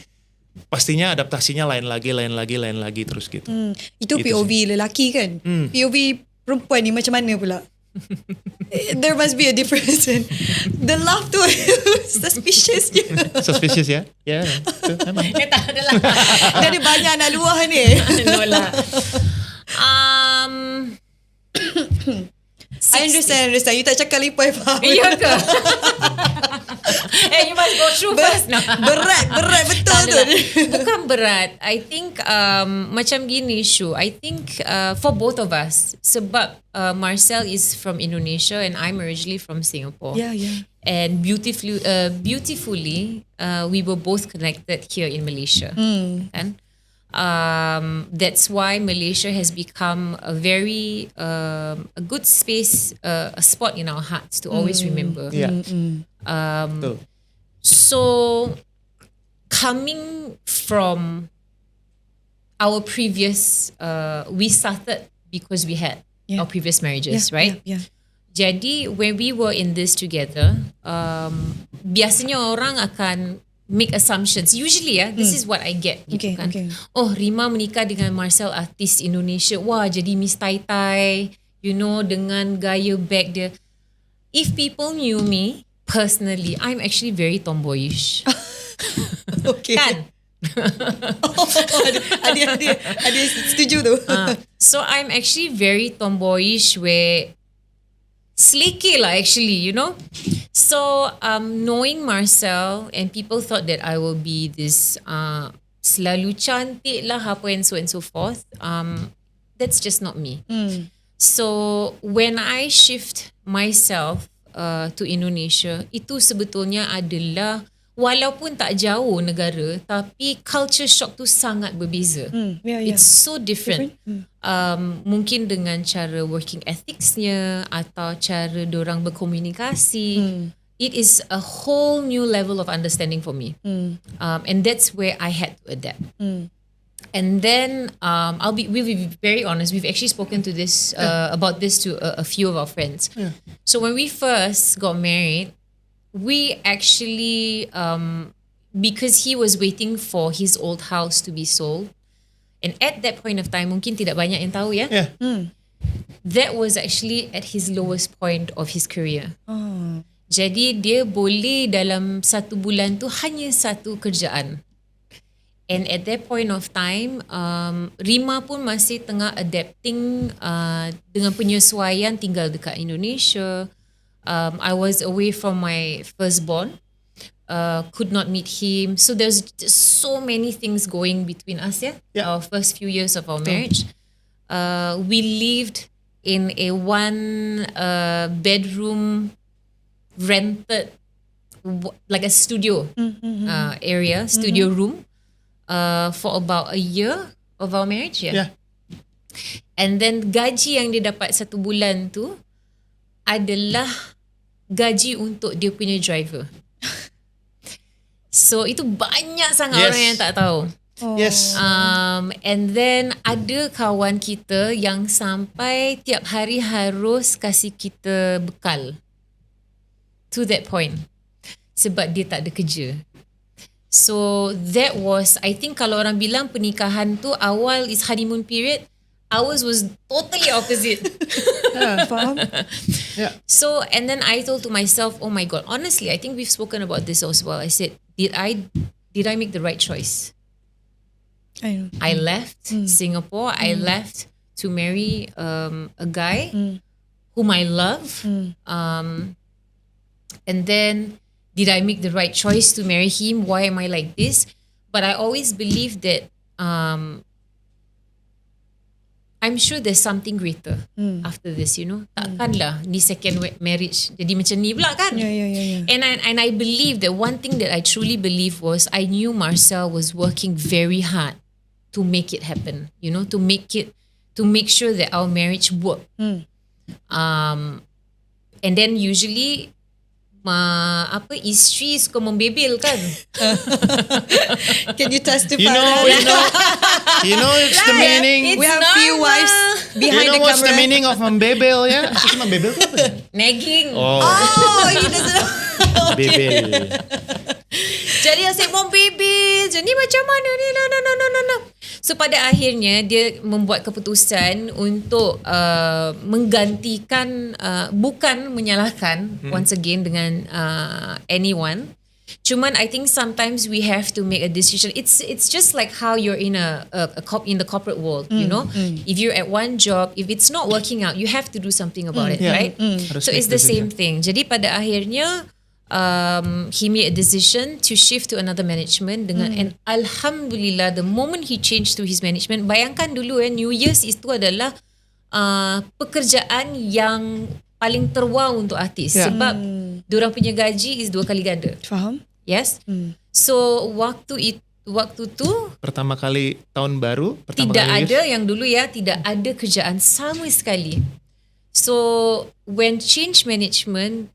pastinya adaptasinya lain lagi terus gitu. Itu POV lelaki kan. POV perempuan ni macam mana pula? There must be a difference. The laugh tu suspicious je. Suspicious ya? Ya, itu memang. Tak adalah. Dari banyak anak luar ni. Lola. I understand. You tak cakap lipai faham. Iya ke? You must go through first. No. Berat betul tu. Bukan berat. I think macam gini Shu. I think for both of us, sebab Marcel is from Indonesia and I'm originally from Singapore. Yeah. And beautifully, we were both connected here in Malaysia. Kan? That's why Malaysia has become a very a good space, a spot in our hearts to always remember. So coming from our previous, we started because we had our previous marriages, right? Yeah. Jadi when we were in this together, biasanya orang akan make assumptions. Usually this is what I get. Gitu kan. Oh, Rima menikah dengan Marcel, artis Indonesia. Wah, jadi Miss Tai Tai, dengan gaya bag dia. If people knew me personally, I'm actually very tomboyish. Kan? Ada setuju tu. So I'm actually very tomboyish, where slicky lah actually, So knowing Marcel, and people thought that I will be this selalu cantik lah apa and so forth. That's just not me. So when I shift myself to Indonesia, itu sebetulnya adalah, walaupun tak jauh negara, tapi culture shock tu sangat berbeza. It's so different. Mungkin dengan cara working ethicsnya atau cara dorang berkomunikasi. it is a whole new level of understanding for me. And that's where I had to adapt. And then we'll be very honest. We've actually spoken to this about this to a few of our friends. So when we first got married, we actually because he was waiting for his old house to be sold, and at that point of time, mungkin tidak banyak yang tahu ya. That was actually at his lowest point of his career. Jadi dia boleh dalam 1 bulan tu hanya satu kerjaan. And at that point of time, Rima pun masih tengah adapting dengan penyesuaian tinggal dekat Indonesia. I was away from my firstborn, could not meet him. So there's just so many things going between us, our first few years of our marriage. We lived in a 1 bedroom rented, like a studio area, studio room, for about a year of our marriage. And then gaji yang dia dapat 1 bulan tu adalah gaji untuk dia punya driver. So itu banyak sangat orang yang tak tahu. And then ada kawan kita yang sampai tiap hari harus kasih kita bekal. To that point. Sebab dia tak ada kerja. So that was, I think kalau orang bilang pernikahan tu awal is honeymoon period, ours was totally opposite. Faham? So, and then I told to myself, oh my God, honestly, I think we've spoken about this as well. I said, did I make the right choice? I left Singapore. I left to marry a guy whom I love. And then, did I make the right choice to marry him? Why am I like this? But I always believe that I'm sure there's something greater after this, you know. Takkanlah ni second marriage jadi macam ni pula kan? Yeah. And I believe that one thing that I truly believe was I knew Marcel was working very hard to make it happen, you know, to make sure that our marriage worked. And then usually isteri suka membebel kan. Can you testify? You know it's the meaning. We have few wives behind the camera. What's the meaning of membebel ya? Itu membebel tu apa? Nagging. He doesn't know. Bebel. Jadi asyik membebel. Jadi macam mana ni? No. So pada akhirnya dia membuat keputusan untuk menggantikan, bukan menyalahkan once again dengan anyone. Cuman I think sometimes we have to make a decision. It's just like how you're in in the corporate world, you know. If you're at one job, if it's not working out, you have to do something about it, right? So it's the same thing. Jadi pada akhirnya he made a decision to shift to another management and alhamdulillah the moment he changed to his management, bayangkan dulu New Year's itu adalah pekerjaan yang paling terwau untuk artis sebab diorang punya gaji is 2 kali ganda. Faham? Yes. So waktu tu Pertama kali tahun baru, tidak ada yang dulu tidak ada kerjaan sama sekali. So when change management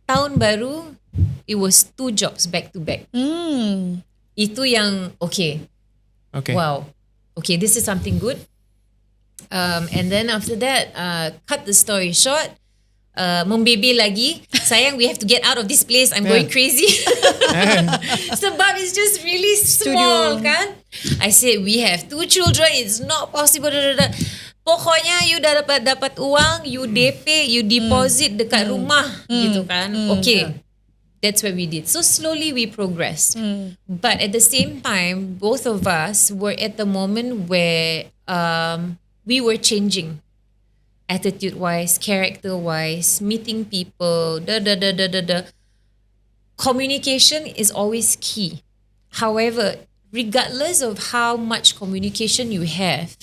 tahun baru, it was 2 jobs back to back. Itu yang okay. Wow. Okay, this is something good. And then after that, cut the story short, membebel lagi. Sayang, we have to get out of this place. I'm going crazy. Sebab it's just really small kan. I said, we have 2 children. It's not possible. Pokoknya you dah dapat uang, you DP, you deposit dekat rumah gitu kan. Okay. That's what we did. So slowly we progressed. But at the same time, both of us were at the moment where we were changing. Attitude-wise, character-wise, meeting people, Communication is always key. However, regardless of how much communication you have,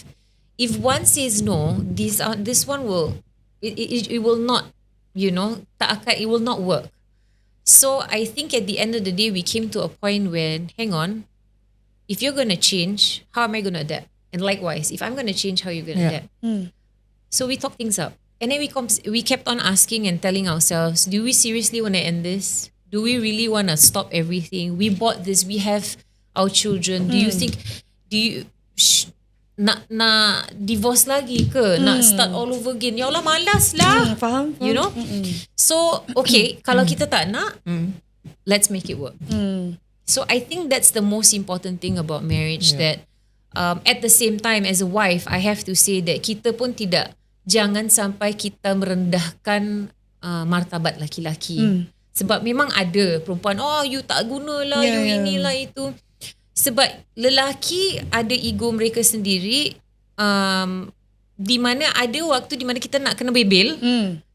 if one says no, this one will it will not, you know, it will not work. So I think at the end of the day, we came to a point where, hang on, if you're gonna change, how am I gonna adapt? And likewise, if I'm gonna change, how are you gonna adapt? So we talk things out. And then we kept on asking and telling ourselves, do we seriously want to end this? Do we really want to stop everything? We bought this. We have our children. Do you think? Nak divorce lagi ke? Nak start all over again? Ya Allah, malas lah. Faham. You know. So okay, kalau kita tak nak, let's make it work. So I think that's the most important thing about marriage. That at the same time, as a wife, I have to say that kita pun jangan sampai kita merendahkan martabat laki-laki. Sebab memang ada perempuan, you tak guna lah, you inilah itu. Sebab lelaki ada ego mereka sendiri, di mana ada waktu di mana kita nak kena bebel,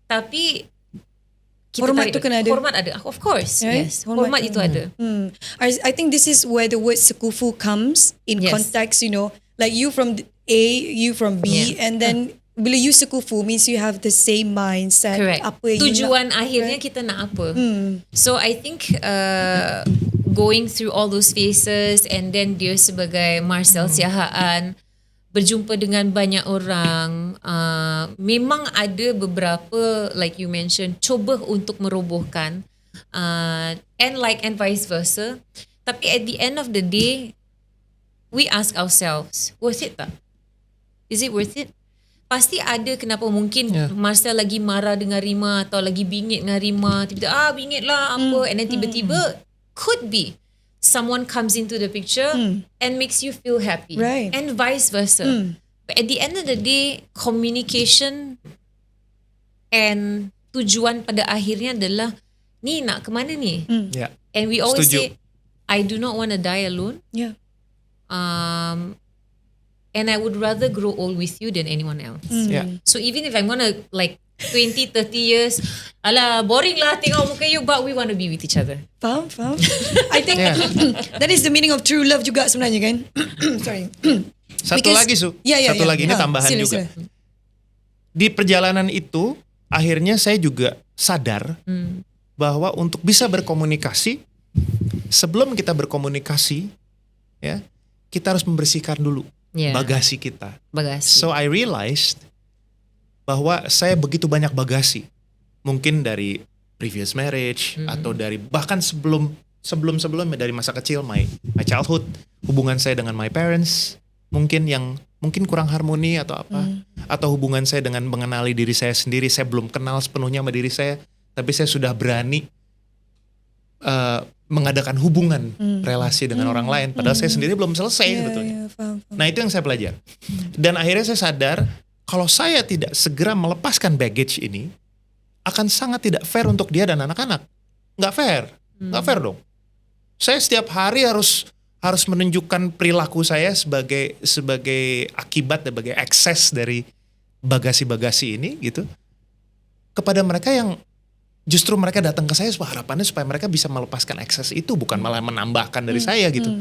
tapi kita hormat tu kena ada. Hormat ada, of course. Right? Yes, hormat itu ada. I think this is where the word sekufu comes in context, you know, like you from A, you from B, and then bila you sekufu means you have the same mindset. Correct. Apa tujuan akhirnya kita nak apa. So I think going through all those phases, and then dia sebagai Marcel Siahaan berjumpa dengan banyak orang, memang ada beberapa, like you mentioned, cuba untuk merobohkan, and vice versa. Tapi at the end of the day, we ask ourselves, worth it tak? Is it worth it? Pasti ada kenapa mungkin Marcel lagi marah dengan Rima atau lagi bingit dengan Rima, tiba-tiba bingit lah apa, and then tiba-tiba could be someone comes into the picture and makes you feel happy, right, and vice versa. But at the end of the day, communication and tujuan pada akhirnya adalah ni nak ke mana ni. And we always say, I do not want to die alone. And I would rather grow old with you than anyone else. So even if I'm gonna like 20, 30 years, alah boring lah tengok muka you, but we want to be with each other. Faham. I think that is the meaning of true love juga sebenarnya kan. Sorry. Satu lagi Satu lagi ini tambahan juga. Di perjalanan itu akhirnya saya juga sadar bahwa untuk bisa berkomunikasi, sebelum kita berkomunikasi, ya kita harus membersihkan dulu bagasi kita. So I realized bahwa saya begitu banyak bagasi, mungkin dari previous marriage atau dari bahkan sebelumnya dari masa kecil, my childhood, hubungan saya dengan my parents mungkin kurang harmoni atau apa, atau hubungan saya dengan mengenali diri saya sendiri, saya belum kenal sepenuhnya sama diri saya, tapi saya sudah berani mengadakan hubungan relasi dengan orang lain, padahal saya sendiri belum selesai sebetulnya. Nah itu yang saya pelajari, dan akhirnya saya sadar kalau saya tidak segera melepaskan baggage ini, akan sangat tidak fair untuk dia dan anak-anak. Nggak fair dong. Saya setiap hari harus menunjukkan perilaku saya sebagai akibat, sebagai ekses dari bagasi-bagasi ini gitu kepada mereka yang justru mereka datang ke saya harapannya supaya mereka bisa melepaskan ekses itu, bukan malah menambahkan dari saya gitu.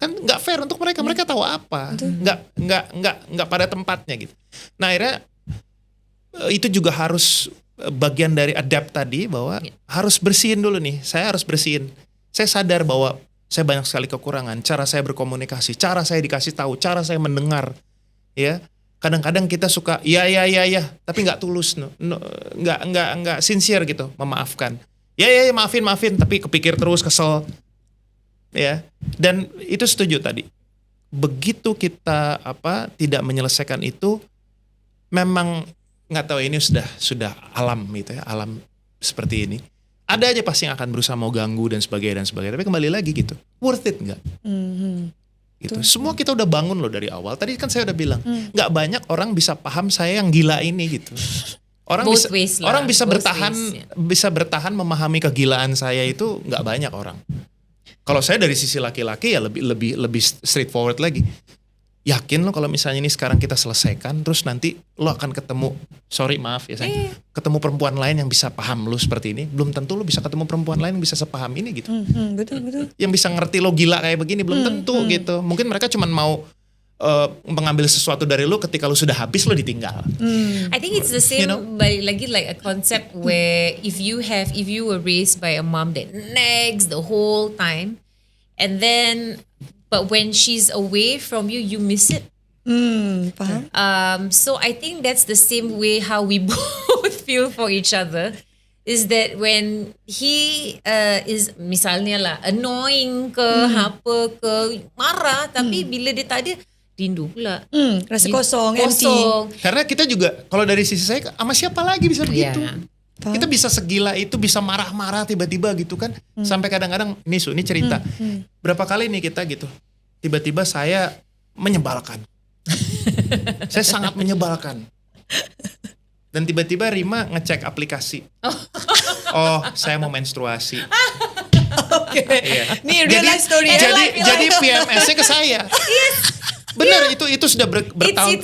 Kan nggak fair untuk mereka. Mereka tahu apa, nggak pada tempatnya gitu. Nah akhirnya itu juga harus bagian dari adapt tadi, bahwa harus bersihin dulu nih. Saya harus bersihin. Saya sadar bahwa saya banyak sekali kekurangan. Cara saya berkomunikasi, cara saya dikasih tahu, cara saya mendengar, ya. Kadang-kadang kita suka ya, tapi nggak tulus, nggak sincere gitu, memaafkan. Ya, maafin, tapi kepikir terus, kesel, ya. Dan itu setuju tadi. Begitu kita tidak menyelesaikan itu, memang nggak tahu ini sudah alam gitu ya, alam seperti ini. Ada aja pasti yang akan berusaha mau ganggu dan sebagainya. Tapi kembali lagi gitu, worth it nggak? Gitu. Semua kita udah bangun loh dari awal. Tadi kan saya udah bilang, nggak banyak orang bisa paham saya yang gila ini gitu. Orang bisa bertahan memahami kegilaan saya itu nggak banyak orang. Kalau saya dari sisi laki-laki ya lebih straightforward lagi. Yakin lo kalau misalnya ini sekarang kita selesaikan, terus nanti lo akan ketemu, ketemu perempuan lain yang bisa paham lo seperti ini. Belum tentu lo bisa ketemu perempuan lain yang bisa sepaham ini gitu. Betul. Iya. Yang bisa ngerti lo gila kayak begini, belum tentu gitu. Mungkin mereka cuma mau mengambil sesuatu dari lo ketika lo sudah habis, lo ditinggal. I think it's the same, balik lagi like a concept where if you were raised by a mom that nags the whole time, and then but when she's away from you, you miss it. Faham? So I think that's the same way how we both feel for each other. Is that when he is misalnya lah annoying ke, apa ke, marah, tapi bila dia tak ada, rindu pula. Rasa kosong, empty. Karena kita juga, kalau dari sisi saya, sama siapa lagi bisa begitu? Yeah. Kita bisa segila itu, bisa marah-marah tiba-tiba gitu kan. Sampai kadang-kadang, ini cerita. Berapa kali nih kita gitu, tiba-tiba saya menyebalkan. Saya sangat menyebalkan. Dan tiba-tiba Rima ngecek aplikasi. Oh, saya mau menstruasi. Oke. Iya. Ni real life story. Jadi PMS-nya ke saya. Benar, itu sudah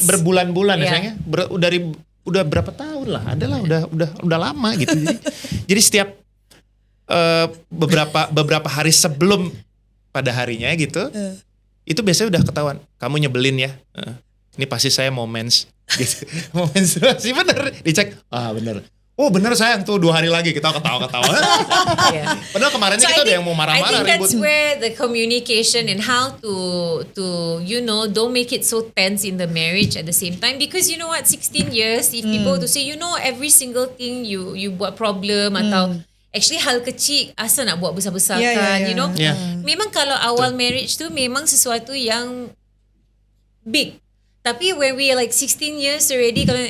berbulan-bulan ya sayangnya. Udah berapa tahun lah, adalah udah lama gitu. Jadi setiap beberapa hari sebelum pada harinya gitu, itu biasanya udah ketahuan. Kamu nyebelin ya. Ini pasti saya mau gitu. Mau menstruasi bener. Dicek, bener. Oh bener sayang tuh 2 hari lagi kita ketawa-ketawa. Padahal kemarinnya kita ada yang mau marah-marah. I think that's where the communication and how to don't make it so tense in the marriage at the same time, because you know what, 16 years if people to say every single thing you buat problem atau actually hal kecil asal nak buat besar-besarkan, you know. Memang kalau awal marriage tu memang sesuatu yang big. Tapi when we are like 16 years already, kalau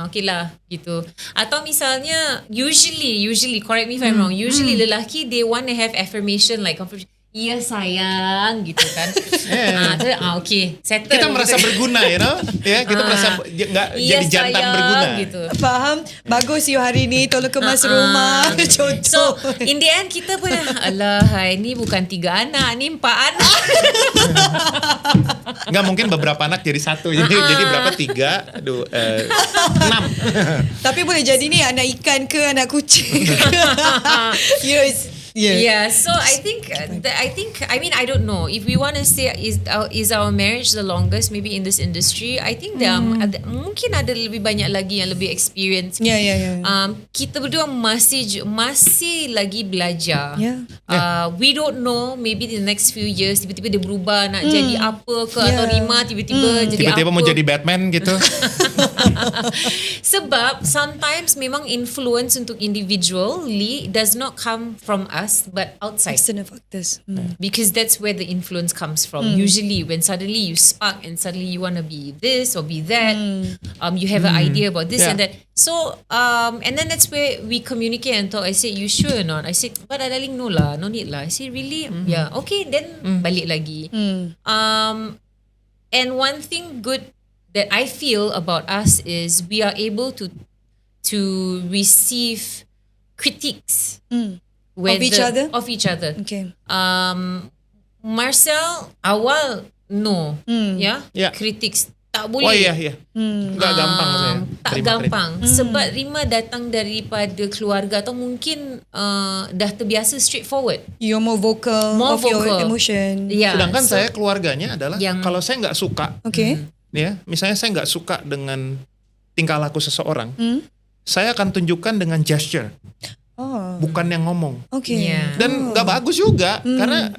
okay lah gitu. Atau misalnya usually correct me if I'm wrong, usually lelaki they want to have affirmation like confirmation. Iya sayang gitu kan. Okay, settle. Kita merasa berguna, you know. Ya, kita merasa nggak jadi jantan berguna. Gitu. Faham? Bagus you hari ni tolong kemas rumah. Contoh. So in the end kita pun ini bukan 3 anak, ni 4 anak. Nggak mungkin beberapa anak jadi 1. Jadi berapa 3? 6. Tapi boleh jadi ni anak ikan ke anak kucing. So I think I don't know if we want to say is our marriage the longest maybe in this industry. I think mungkin ada lebih banyak lagi yang lebih experience. Kita berdua masih lagi belajar. We don't know, maybe the next few years tiba-tiba dia berubah nak jadi apa ke, atau Rima tiba-tiba jadi tiba-tiba apa, mau jadi Batman gitu. Sebab sometimes memang influence untuk individually does not come from us but outside. External factors. Because that's where the influence comes from. Usually when suddenly you spark and suddenly you want to be this or be that, you have an idea about this and that. So and then that's where we communicate and talk. I said, you sure or not? I said, but darling, no lah, no need lah. I said, really? Yeah, okay, then balik lagi. And one thing good that I feel about us is we are able to receive critiques of each other. Okay. Marcel awal no, critics tak boleh. Oh iya. Enggak gampang saya. Tak gampang. Sebab Rima datang daripada keluarga atau mungkin dah terbiasa straightforward. You're more vocal of your emotion. Sedangkan saya keluarganya adalah kalau saya nggak suka, ya, misalnya saya nggak suka dengan tingkah laku seseorang, saya akan tunjukkan dengan gesture. Bukan yang ngomong. Dan nggak bagus juga karena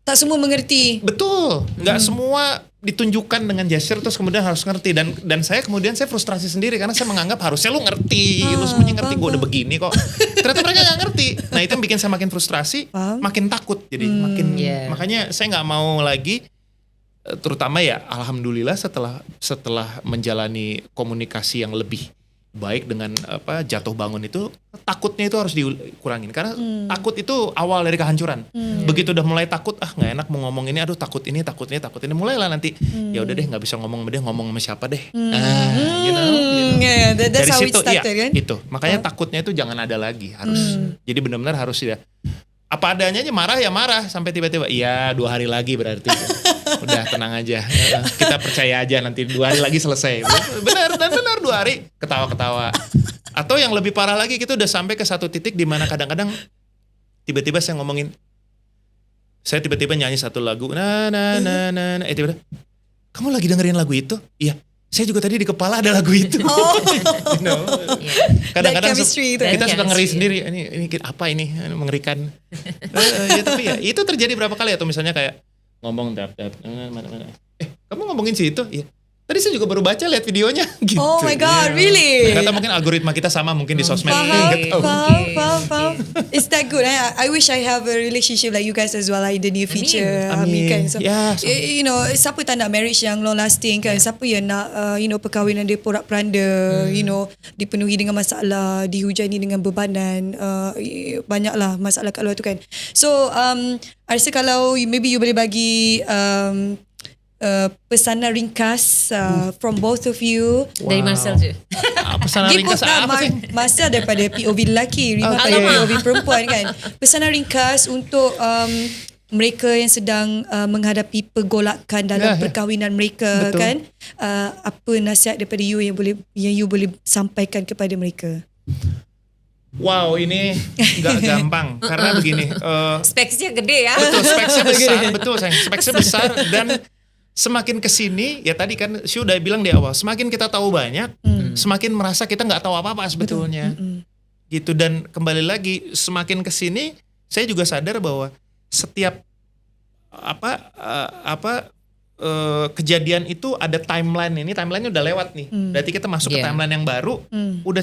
tak semua mengerti. Betul, nggak semua ditunjukkan dengan gesture terus kemudian harus ngerti, dan saya frustrasi sendiri karena saya menganggap harusnya lu ngerti, lu semuanya ngerti, gue udah begini kok. Ternyata mereka nggak ngerti. Nah itu yang bikin saya makin frustrasi, makin takut, jadi makanya saya nggak mau lagi. Terutama ya alhamdulillah setelah menjalani komunikasi yang lebih baik dengan jatuh bangun itu, takutnya itu harus dikurangin karena takut itu awal dari kehancuran. Begitu udah mulai takut, nggak enak mau ngomong ini, aduh takut ini, mulailah nanti ya udah deh nggak bisa ngomong sama siapa deh. That's dari how situ it started, kan? Itu makanya takutnya itu jangan ada lagi, harus jadi benar-benar harus ya apa adanya aja, marah ya marah sampai tiba-tiba 2 hari lagi berarti. Udah tenang aja, kita percaya aja nanti 2 hari lagi selesai. Benar 2 hari ketawa-ketawa. Atau yang lebih parah lagi, kita udah sampai ke satu titik di mana kadang-kadang tiba-tiba saya ngomongin, saya tiba-tiba nyanyi satu lagu, tiba-tiba, kamu lagi dengerin lagu itu? Iya. Saya juga tadi di kepala ada lagu itu. Kadang-kadang kita suka ngeri sendiri. Ini apa ini? Mengerikan. Tapi ya itu terjadi berapa kali, atau misalnya kayak ngomong mana kamu ngomongin situ? Iya. Tadi saya juga baru baca lihat videonya gitu. Oh my God, really? Ternyata mungkin algoritma kita sama mungkin di sosmed. Faham. It's that good. I wish I have a relationship like you guys as well in the near future. Amin. Kan? So, Ya, you know, siapa tak nak marriage yang long lasting kan? Siapa yang nak, perkahwinan dia porak-peranda, dipenuhi dengan masalah, dihujani dengan bebanan, banyaklah masalah kat luar tu kan. So, I rasa kalau maybe you boleh bagi pesanan ringkas from both of you. Dari Marcel je. Pesanan ringkas apa sih? Marcel daripada POV lelaki, Rima pada POV perempuan kan. Pesanan ringkas untuk mereka yang sedang menghadapi pergolakan dalam perkahwinan mereka. Betul. Kan. Apa nasihat daripada you yang you boleh sampaikan kepada mereka? Wow, ini gak gampang karena begini. Speksnya gede ya. Betul, speksnya besar, betul sayang. Speksnya besar dan semakin kesini, ya tadi kan Syu udah bilang di awal, semakin kita tahu banyak, semakin merasa kita nggak tahu apa-apa sebetulnya. Gitu, dan kembali lagi, semakin kesini, saya juga sadar bahwa setiap kejadian itu ada timeline. Ini timelinenya udah lewat nih. Berarti kita masuk ke timeline yang baru, udah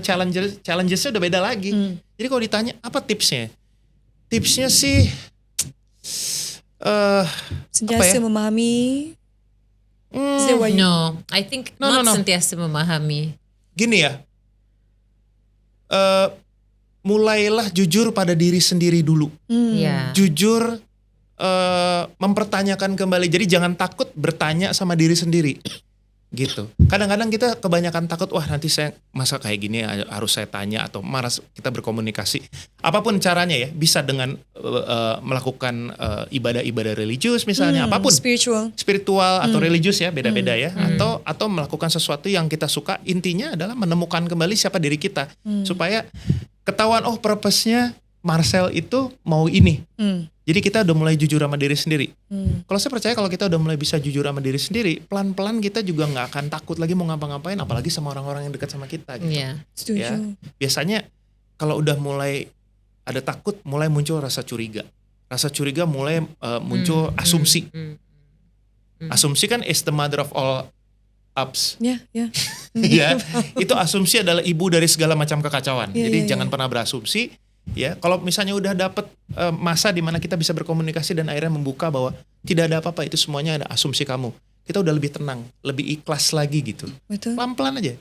challengesnya udah beda lagi. Jadi kalau ditanya apa tipsnya? Tipsnya sih sentiasa memahami. No, I think not sentiasa memahami. Gini ya, mulailah jujur pada diri sendiri dulu. Jujur, mempertanyakan kembali. Jadi jangan takut bertanya sama diri sendiri. Gitu. Kadang-kadang kita kebanyakan takut, wah nanti saya masa kayak gini harus saya tanya atau malas kita berkomunikasi. Apapun caranya ya, bisa dengan melakukan ibadah-ibadah religius misalnya, apapun. Spiritual atau religius ya, beda-beda ya. Atau melakukan sesuatu yang kita suka, intinya adalah menemukan kembali siapa diri kita. Supaya ketahuan, oh purpose-nya Marcel itu mau ini. Jadi kita udah mulai jujur sama diri sendiri. Kalau saya percaya kalau kita udah mulai bisa jujur sama diri sendiri, pelan-pelan kita juga nggak akan takut lagi mau ngapa-ngapain, apalagi sama orang-orang yang dekat sama kita. Gitu. Setuju. Ya, biasanya kalau udah mulai ada takut, mulai muncul rasa curiga. Rasa curiga mulai muncul asumsi. Asumsi kan is the mother of all ups. Ya. Itu asumsi adalah ibu dari segala macam kekacauan. Jadi jangan pernah berasumsi. Ya, kalau misalnya udah dapet masa di mana kita bisa berkomunikasi dan akhirnya membuka bahwa tidak ada apa-apa, itu semuanya ada asumsi kamu. Kita udah lebih tenang, lebih ikhlas lagi gitu. Betul. Pelan-pelan aja.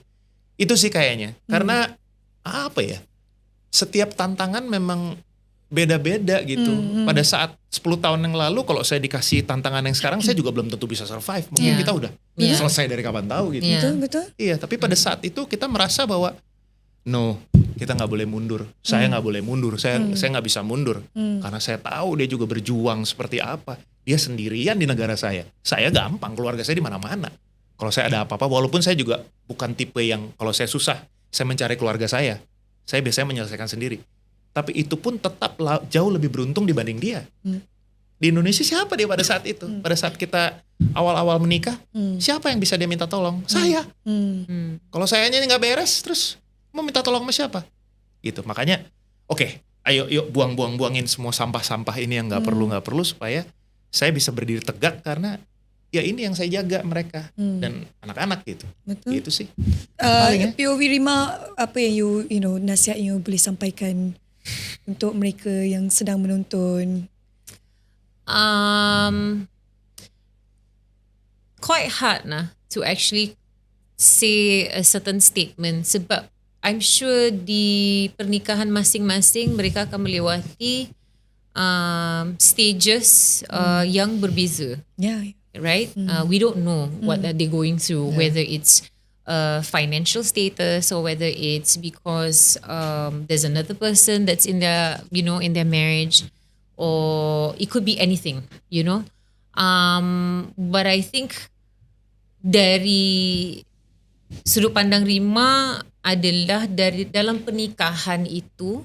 Itu sih kayaknya. Karena apa ya? Setiap tantangan memang beda-beda gitu. Pada saat 10 tahun yang lalu kalau saya dikasih tantangan yang sekarang, saya juga belum tentu bisa survive. Mungkin kita udah selesai dari kapan tahu gitu. Betul. Iya, tapi pada saat itu kita merasa bahwa no, kita nggak boleh mundur. Saya nggak boleh mundur. Saya nggak bisa mundur karena saya tahu dia juga berjuang seperti apa. Dia sendirian di negara saya. Saya gampang, keluarga saya di mana-mana. Kalau saya ada apa-apa, walaupun saya juga bukan tipe yang kalau saya susah, saya mencari keluarga saya. Saya biasanya menyelesaikan sendiri. Tapi itu pun tetap jauh lebih beruntung dibanding dia. Di Indonesia siapa dia pada saat itu? Pada saat kita awal-awal menikah, siapa yang bisa dia minta tolong? Saya. Kalau sayanya nggak beres, terus mau minta tolong sama siapa? Gitu. Makanya oke, ayo yuk buangin semua sampah-sampah ini yang nggak perlu supaya saya bisa berdiri tegak karena ya ini yang saya jaga mereka dan anak-anak gitu. Betul. Gitu sih. POV Rima, apa yang nasihat yang boleh sampaikan untuk mereka yang sedang menonton? Quite hard to actually say a certain statement sebab I'm sure di pernikahan masing-masing mereka akan melewati stages yang berbeza. Right? We don't know what are they going through, whether it's financial status or whether it's because there's another person that's in their, in their marriage, or it could be anything, But I think dari sudut pandang Rima adalah dalam pernikahan itu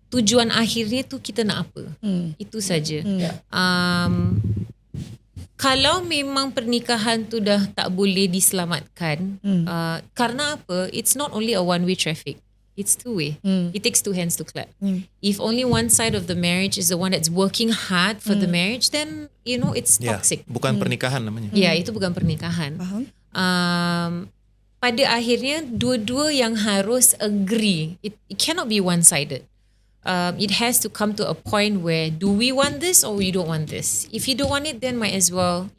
tujuan akhirnya tu kita nak apa, itu saja. Kalau memang pernikahan tu dah tak boleh diselamatkan, karena apa, it's not only a one way traffic, it's two-way. It takes two hands to clap. If only one side of the marriage is the one that's working hard for the marriage, then it's toxic. Bukan pernikahan namanya. Ya, itu bukan pernikahan. Pada akhirnya dua-dua yang harus agree. It cannot be one-sided. It has to come to a point where do we want this or we don't want this. If you don't want it, then might as well,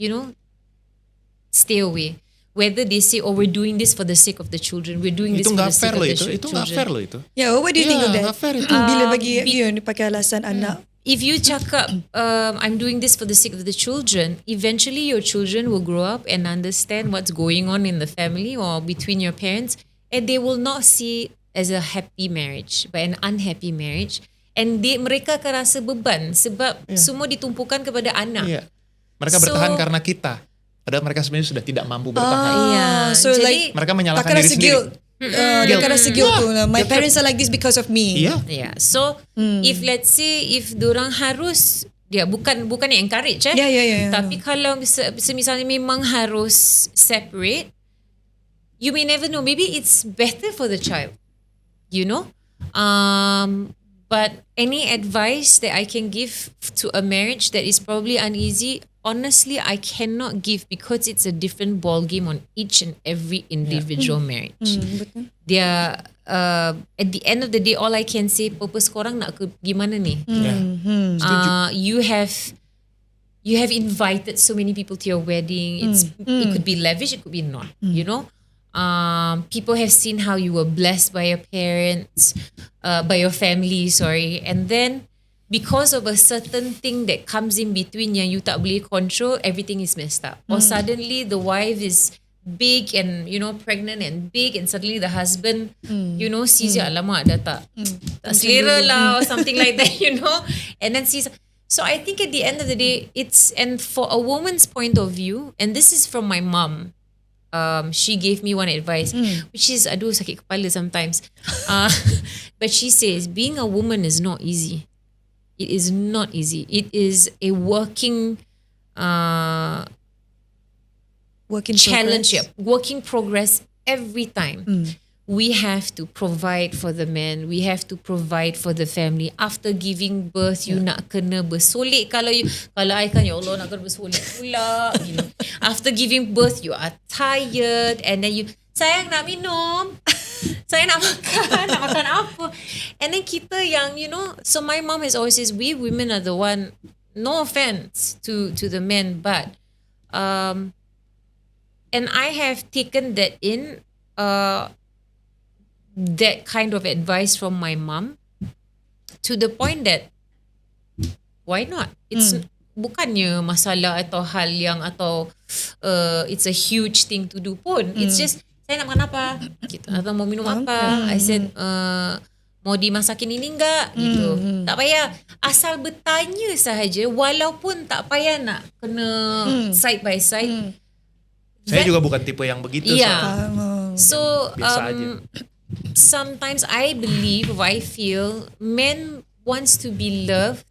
stay away. Whether they say, we're doing this for the sake of the children, we're doing this for the sake of the children. Itu nggak fair loh itu. Yeah, what do you think of that? Nggak fair itu. Bila bagi yun pakai alasan anak. If you cakap, I'm doing this for the sake of the children, eventually your children will grow up and understand what's going on in the family or between your parents, and they will not see it as a happy marriage, but an unhappy marriage. And mereka akan rasa beban sebab semua ditumpukan kepada anak. Yeah. Mereka bertahan karena kita. Padahal mereka sebenarnya sudah tidak mampu bertahan. So Jadi, mereka menyalahkan diri sendiri. Dia akan rasa guilt tu. My parents are like this because of me. Yeah. So if let's say if dorang harus, dia bukan encourage tapi kalau misalnya memang harus separate, you may never know, maybe it's better for the child, but any advice that I can give to a marriage that is probably uneasy, honestly, I cannot give because it's a different ball game on each and every individual marriage. Dia at the end of the day, all I can say, purpose korang nak ke gimana ni? You have invited so many people to your wedding. It could be lavish, it could be not. People have seen how you were blessed by your parents, by your family, and then because of a certain thing that comes in between yang you tak boleh control, everything is messed up. Or suddenly the wife is big and pregnant and big, and suddenly the husband sees alamak dah tak selera lah or something like that, and then sees. So I think at the end of the day, and for a woman's point of view, and this is from my mom. She gave me one advice, which is, aduh sakit kepala sometimes. But she says, being a woman is not easy. It is not easy. It is a working challenge, working progress every time. We have to provide for the man. We have to provide for the family. After giving birth, you nak kena bersolek. Kalau I kan, ya Allah, nak kena bersolek pula. After giving birth, you are tired, and then sayang nak minum, saya nak makan apa. And then kita yang, so my mom has always says, we women are the one, no offense to the men, but and I have taken that in, that kind of advice from my mom, to the point that why not? It's bukannya masalah atau hal yang it's a huge thing to do pun. It's just, saya nak makan apa gitu, atau mau minum apa. I said, mau dimasakin ini enggak gitu. Tak payah, asal bertanya sahaja, walaupun tak payah nak kena side by side. Saya juga bukan tipe yang begitu. So biasa aja. Sometimes I feel men wants to be loved.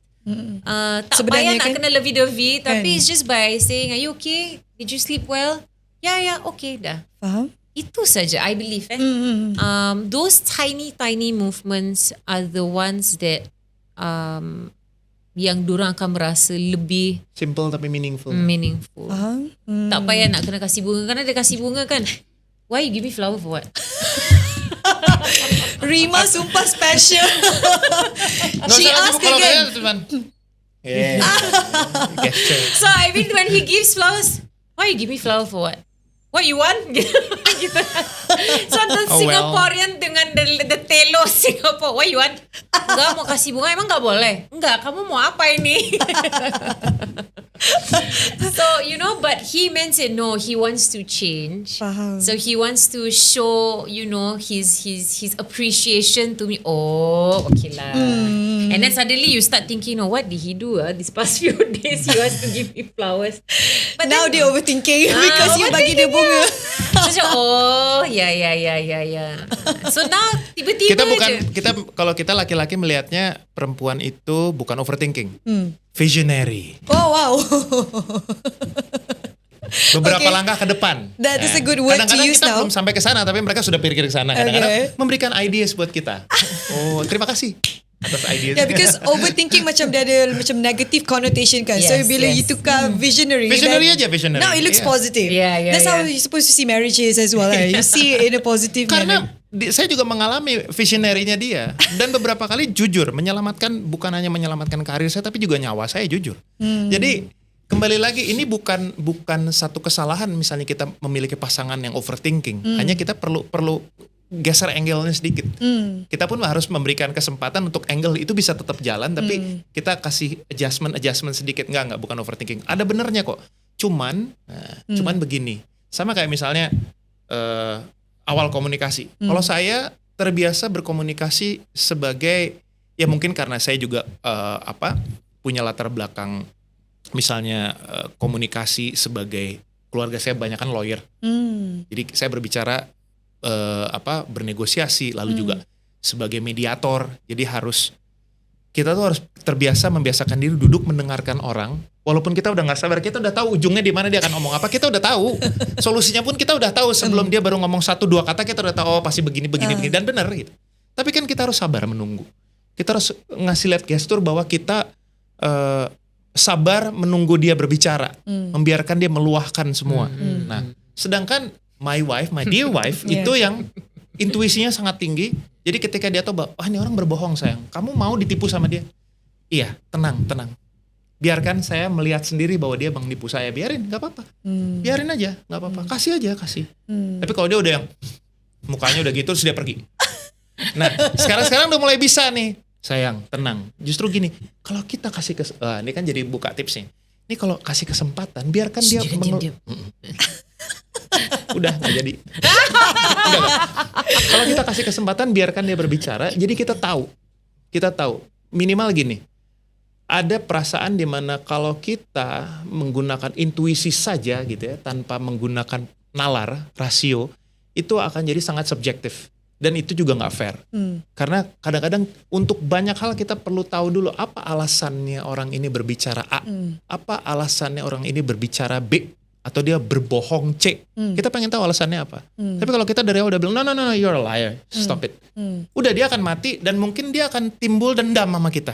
Tak payah nak kena lovey-dovey, tapi it's just by saying, are you okay? Did you sleep well? Yeah, okay dah. Faham? Itu saja, I believe. Those tiny movements are the ones that yang dorang akan merasa lebih simple tapi meaningful. Tak payah nak kena kasih bunga. Kan ada kasih bunga kan, why you give me flower for what? Rima sumpah special. She asked again. So I mean, when he gives flowers, why you give me flower for what? What you want? Gitu. So the Singaporean dengan the telo Singapore, what you want? Enggak mau kasih bunga, emang enggak boleh? Enggak, kamu mau apa ini? So but he meant it. No, he wants to change. So he wants to show his appreciation to me. Oh, okay lah. And then suddenly you start thinking, what did he do this past few days? He wants to give me flowers. But now dia overthinking because you bagi dia bunga. So ya. So now tiba-tiba kita kalau kita laki-laki melihatnya perempuan itu bukan overthinking, visionary. Oh wow. beberapa langkah ke depan. That is a good word to kadang-kadang use kita now. belum sampai ke sana, tapi mereka sudah pikir ke sana. Kadang-kadang memberikan ideas buat kita. Oh, terima kasih atas ideas. Yeah, because overthinking macam dia ada macam negative connotation kan. So bila you tukar visionary aja visionary. Now it looks positive. That's how you're supposed to see marriages as well. You see it in a positive Karena manner. saya juga mengalami visionary-nya dia. Dan beberapa kali jujur menyelamatkan, bukan hanya menyelamatkan karir saya, tapi juga nyawa saya, jujur. Jadi kembali lagi, ini bukan satu kesalahan misalnya kita memiliki pasangan yang overthinking. Hanya kita perlu geser angle-nya sedikit. Kita pun harus memberikan kesempatan untuk angle itu bisa tetap jalan, tapi kita kasih adjustment sedikit. Enggak, bukan overthinking. Ada benernya kok. Cuman begini. Sama kayak misalnya awal komunikasi. Kalau saya terbiasa berkomunikasi sebagai, ya mungkin karena saya juga punya latar belakang misalnya komunikasi sebagai keluarga saya banyak kan lawyer. Jadi saya berbicara bernegosiasi, lalu juga sebagai mediator. Jadi kita tuh harus terbiasa membiasakan diri duduk mendengarkan orang, walaupun kita udah nggak sabar, kita udah tahu ujungnya di mana dia akan ngomong apa, kita udah tahu solusinya pun kita udah tahu sebelum dia baru ngomong 1-2 kata, kita udah tahu pasti begini dan benar gitu. Tapi kan kita harus sabar menunggu. Kita harus ngasih lihat gestur bahwa kita sabar menunggu dia berbicara, membiarkan dia meluahkan semua. Nah, sedangkan my dear wife itu yang intuisinya sangat tinggi. Jadi ketika dia tahu bahwa ini orang berbohong sayang, kamu mau ditipu sama dia? Iya, tenang. Biarkan saya melihat sendiri bahwa dia menipu saya. Biarin, gak apa-apa. Biarin aja, gak apa-apa. Kasih aja. Tapi kalau dia udah yang mukanya udah gitu terus dia pergi. Nah, sekarang udah mulai bisa nih. Sayang, tenang. Justru gini, kalau kita kasih ini kan jadi buka tips nih. Ini kalau kasih kesempatan, biarkan dia udah nggak jadi. Kalau kita kasih kesempatan, biarkan dia berbicara. Jadi kita tahu minimal gini. Ada perasaan di mana kalau kita menggunakan intuisi saja gitu ya, tanpa menggunakan nalar, rasio, itu akan jadi sangat subjektif. Dan itu juga nggak fair. Karena kadang-kadang untuk banyak hal kita perlu tahu dulu apa alasannya orang ini berbicara A, apa alasannya orang ini berbicara B, atau dia berbohong C. Kita pengen tahu alasannya apa. Tapi kalau kita dari awal udah bilang no, you're a liar, stop it. Udah dia akan mati dan mungkin dia akan timbul dendam sama kita.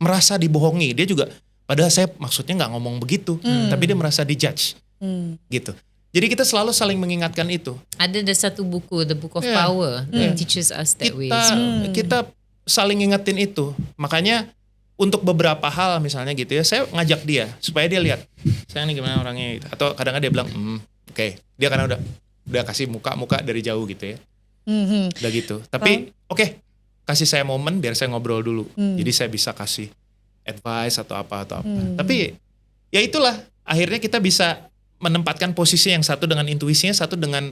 Merasa dibohongi. Dia juga, padahal saya maksudnya nggak ngomong begitu, tapi dia merasa dijudge. Gitu. Jadi kita selalu saling mengingatkan itu. Ada satu buku, The Book of Power, that teaches us that way. Kita saling ingetin itu. Makanya untuk beberapa hal misalnya gitu ya, saya ngajak dia supaya dia lihat saya ini gimana orangnya gitu. Atau kadang-kadang dia bilang oke. Dia karena udah kasih muka dari jauh gitu ya. Udah gitu. Tapi oke, kasih saya momen biar saya ngobrol dulu. Jadi saya bisa kasih advice atau apa. Tapi ya itulah, akhirnya kita bisa menempatkan posisi yang satu dengan intuisinya, satu dengan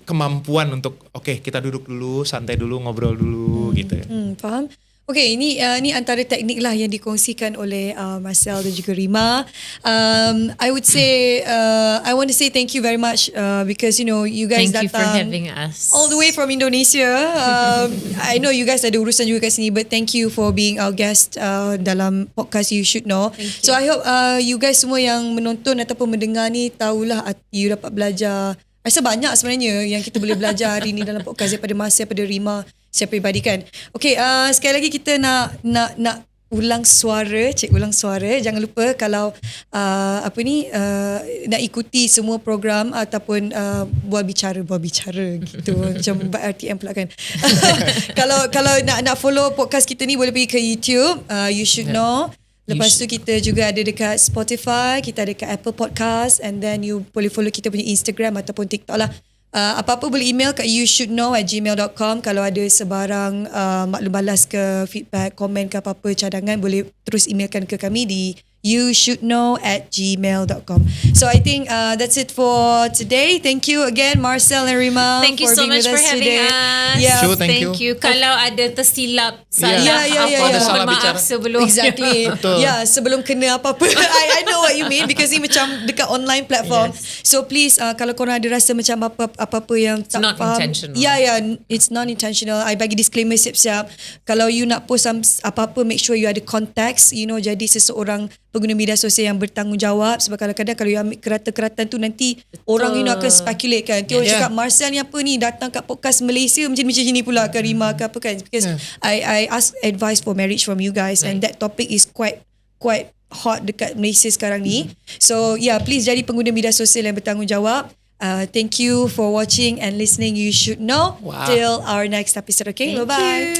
kemampuan untuk kita duduk dulu, santai dulu, ngobrol dulu gitu ya. Faham? Okay, ini antara teknik lah yang dikongsikan oleh Marcel dan juga Rima. I would say, I want to say thank you very much because you guys thank you for datang having us all the way from Indonesia. I know you guys ada urusan juga kat sini, but thank you for being our guest dalam podcast You Should Know. So I hope you guys semua yang menonton ataupun mendengar ni tahulah you dapat belajar. Rasa banyak sebenarnya yang kita boleh belajar hari ni dalam podcast daripada Marcel, daripada Rima secara peribadi kan. Okay, sekali lagi kita nak ulang suara. Jangan lupa kalau nak ikuti semua program ataupun buat bicara gitu. Macam RTM pula kan. kalau nak follow podcast kita ni boleh pergi ke YouTube, You Should Know. Lepas tu kita juga ada dekat Spotify, kita ada dekat Apple Podcast, and then you boleh follow kita punya Instagram ataupun TikTok lah. Apa-apa boleh email kat youshouldknow@gmail.com. Kalau ada sebarang maklum balas ke feedback, komen ke apa-apa, cadangan, boleh terus emailkan ke kami di youshouldknow@gmail.com. So I think that's it for today. Thank you again, Marcel and Rima. Thank you so much for having us. Yeah. Sure, thank you. Kalau ada tersilap, salah salah maaf bicara sebelum. Exactly. Sebelum kena apa-apa. I know what you mean because ni macam dekat online platform. Yes. So please kalau korang ada rasa macam apa-apa yang tak not faham. intentional. It's not intentional. I bagi disclaimer siap-siap. Kalau you nak post apa-apa, make sure you ada context, jadi seseorang pengguna media sosial yang bertanggungjawab, sebab kadang-kadang kalau you ambil keratan-keratan tu nanti orang akan speculate kan. Dia orang cakap Marcel ni apa ni datang kat podcast Malaysia macam ni pula ke Rima ke apa kan. Because I ask advice for marriage from you guys and that topic is quite hot dekat Malaysia sekarang ni. So please jadi pengguna media sosial yang bertanggungjawab. Thank you for watching and listening. You should know. Till our next episode. Okay, bye bye.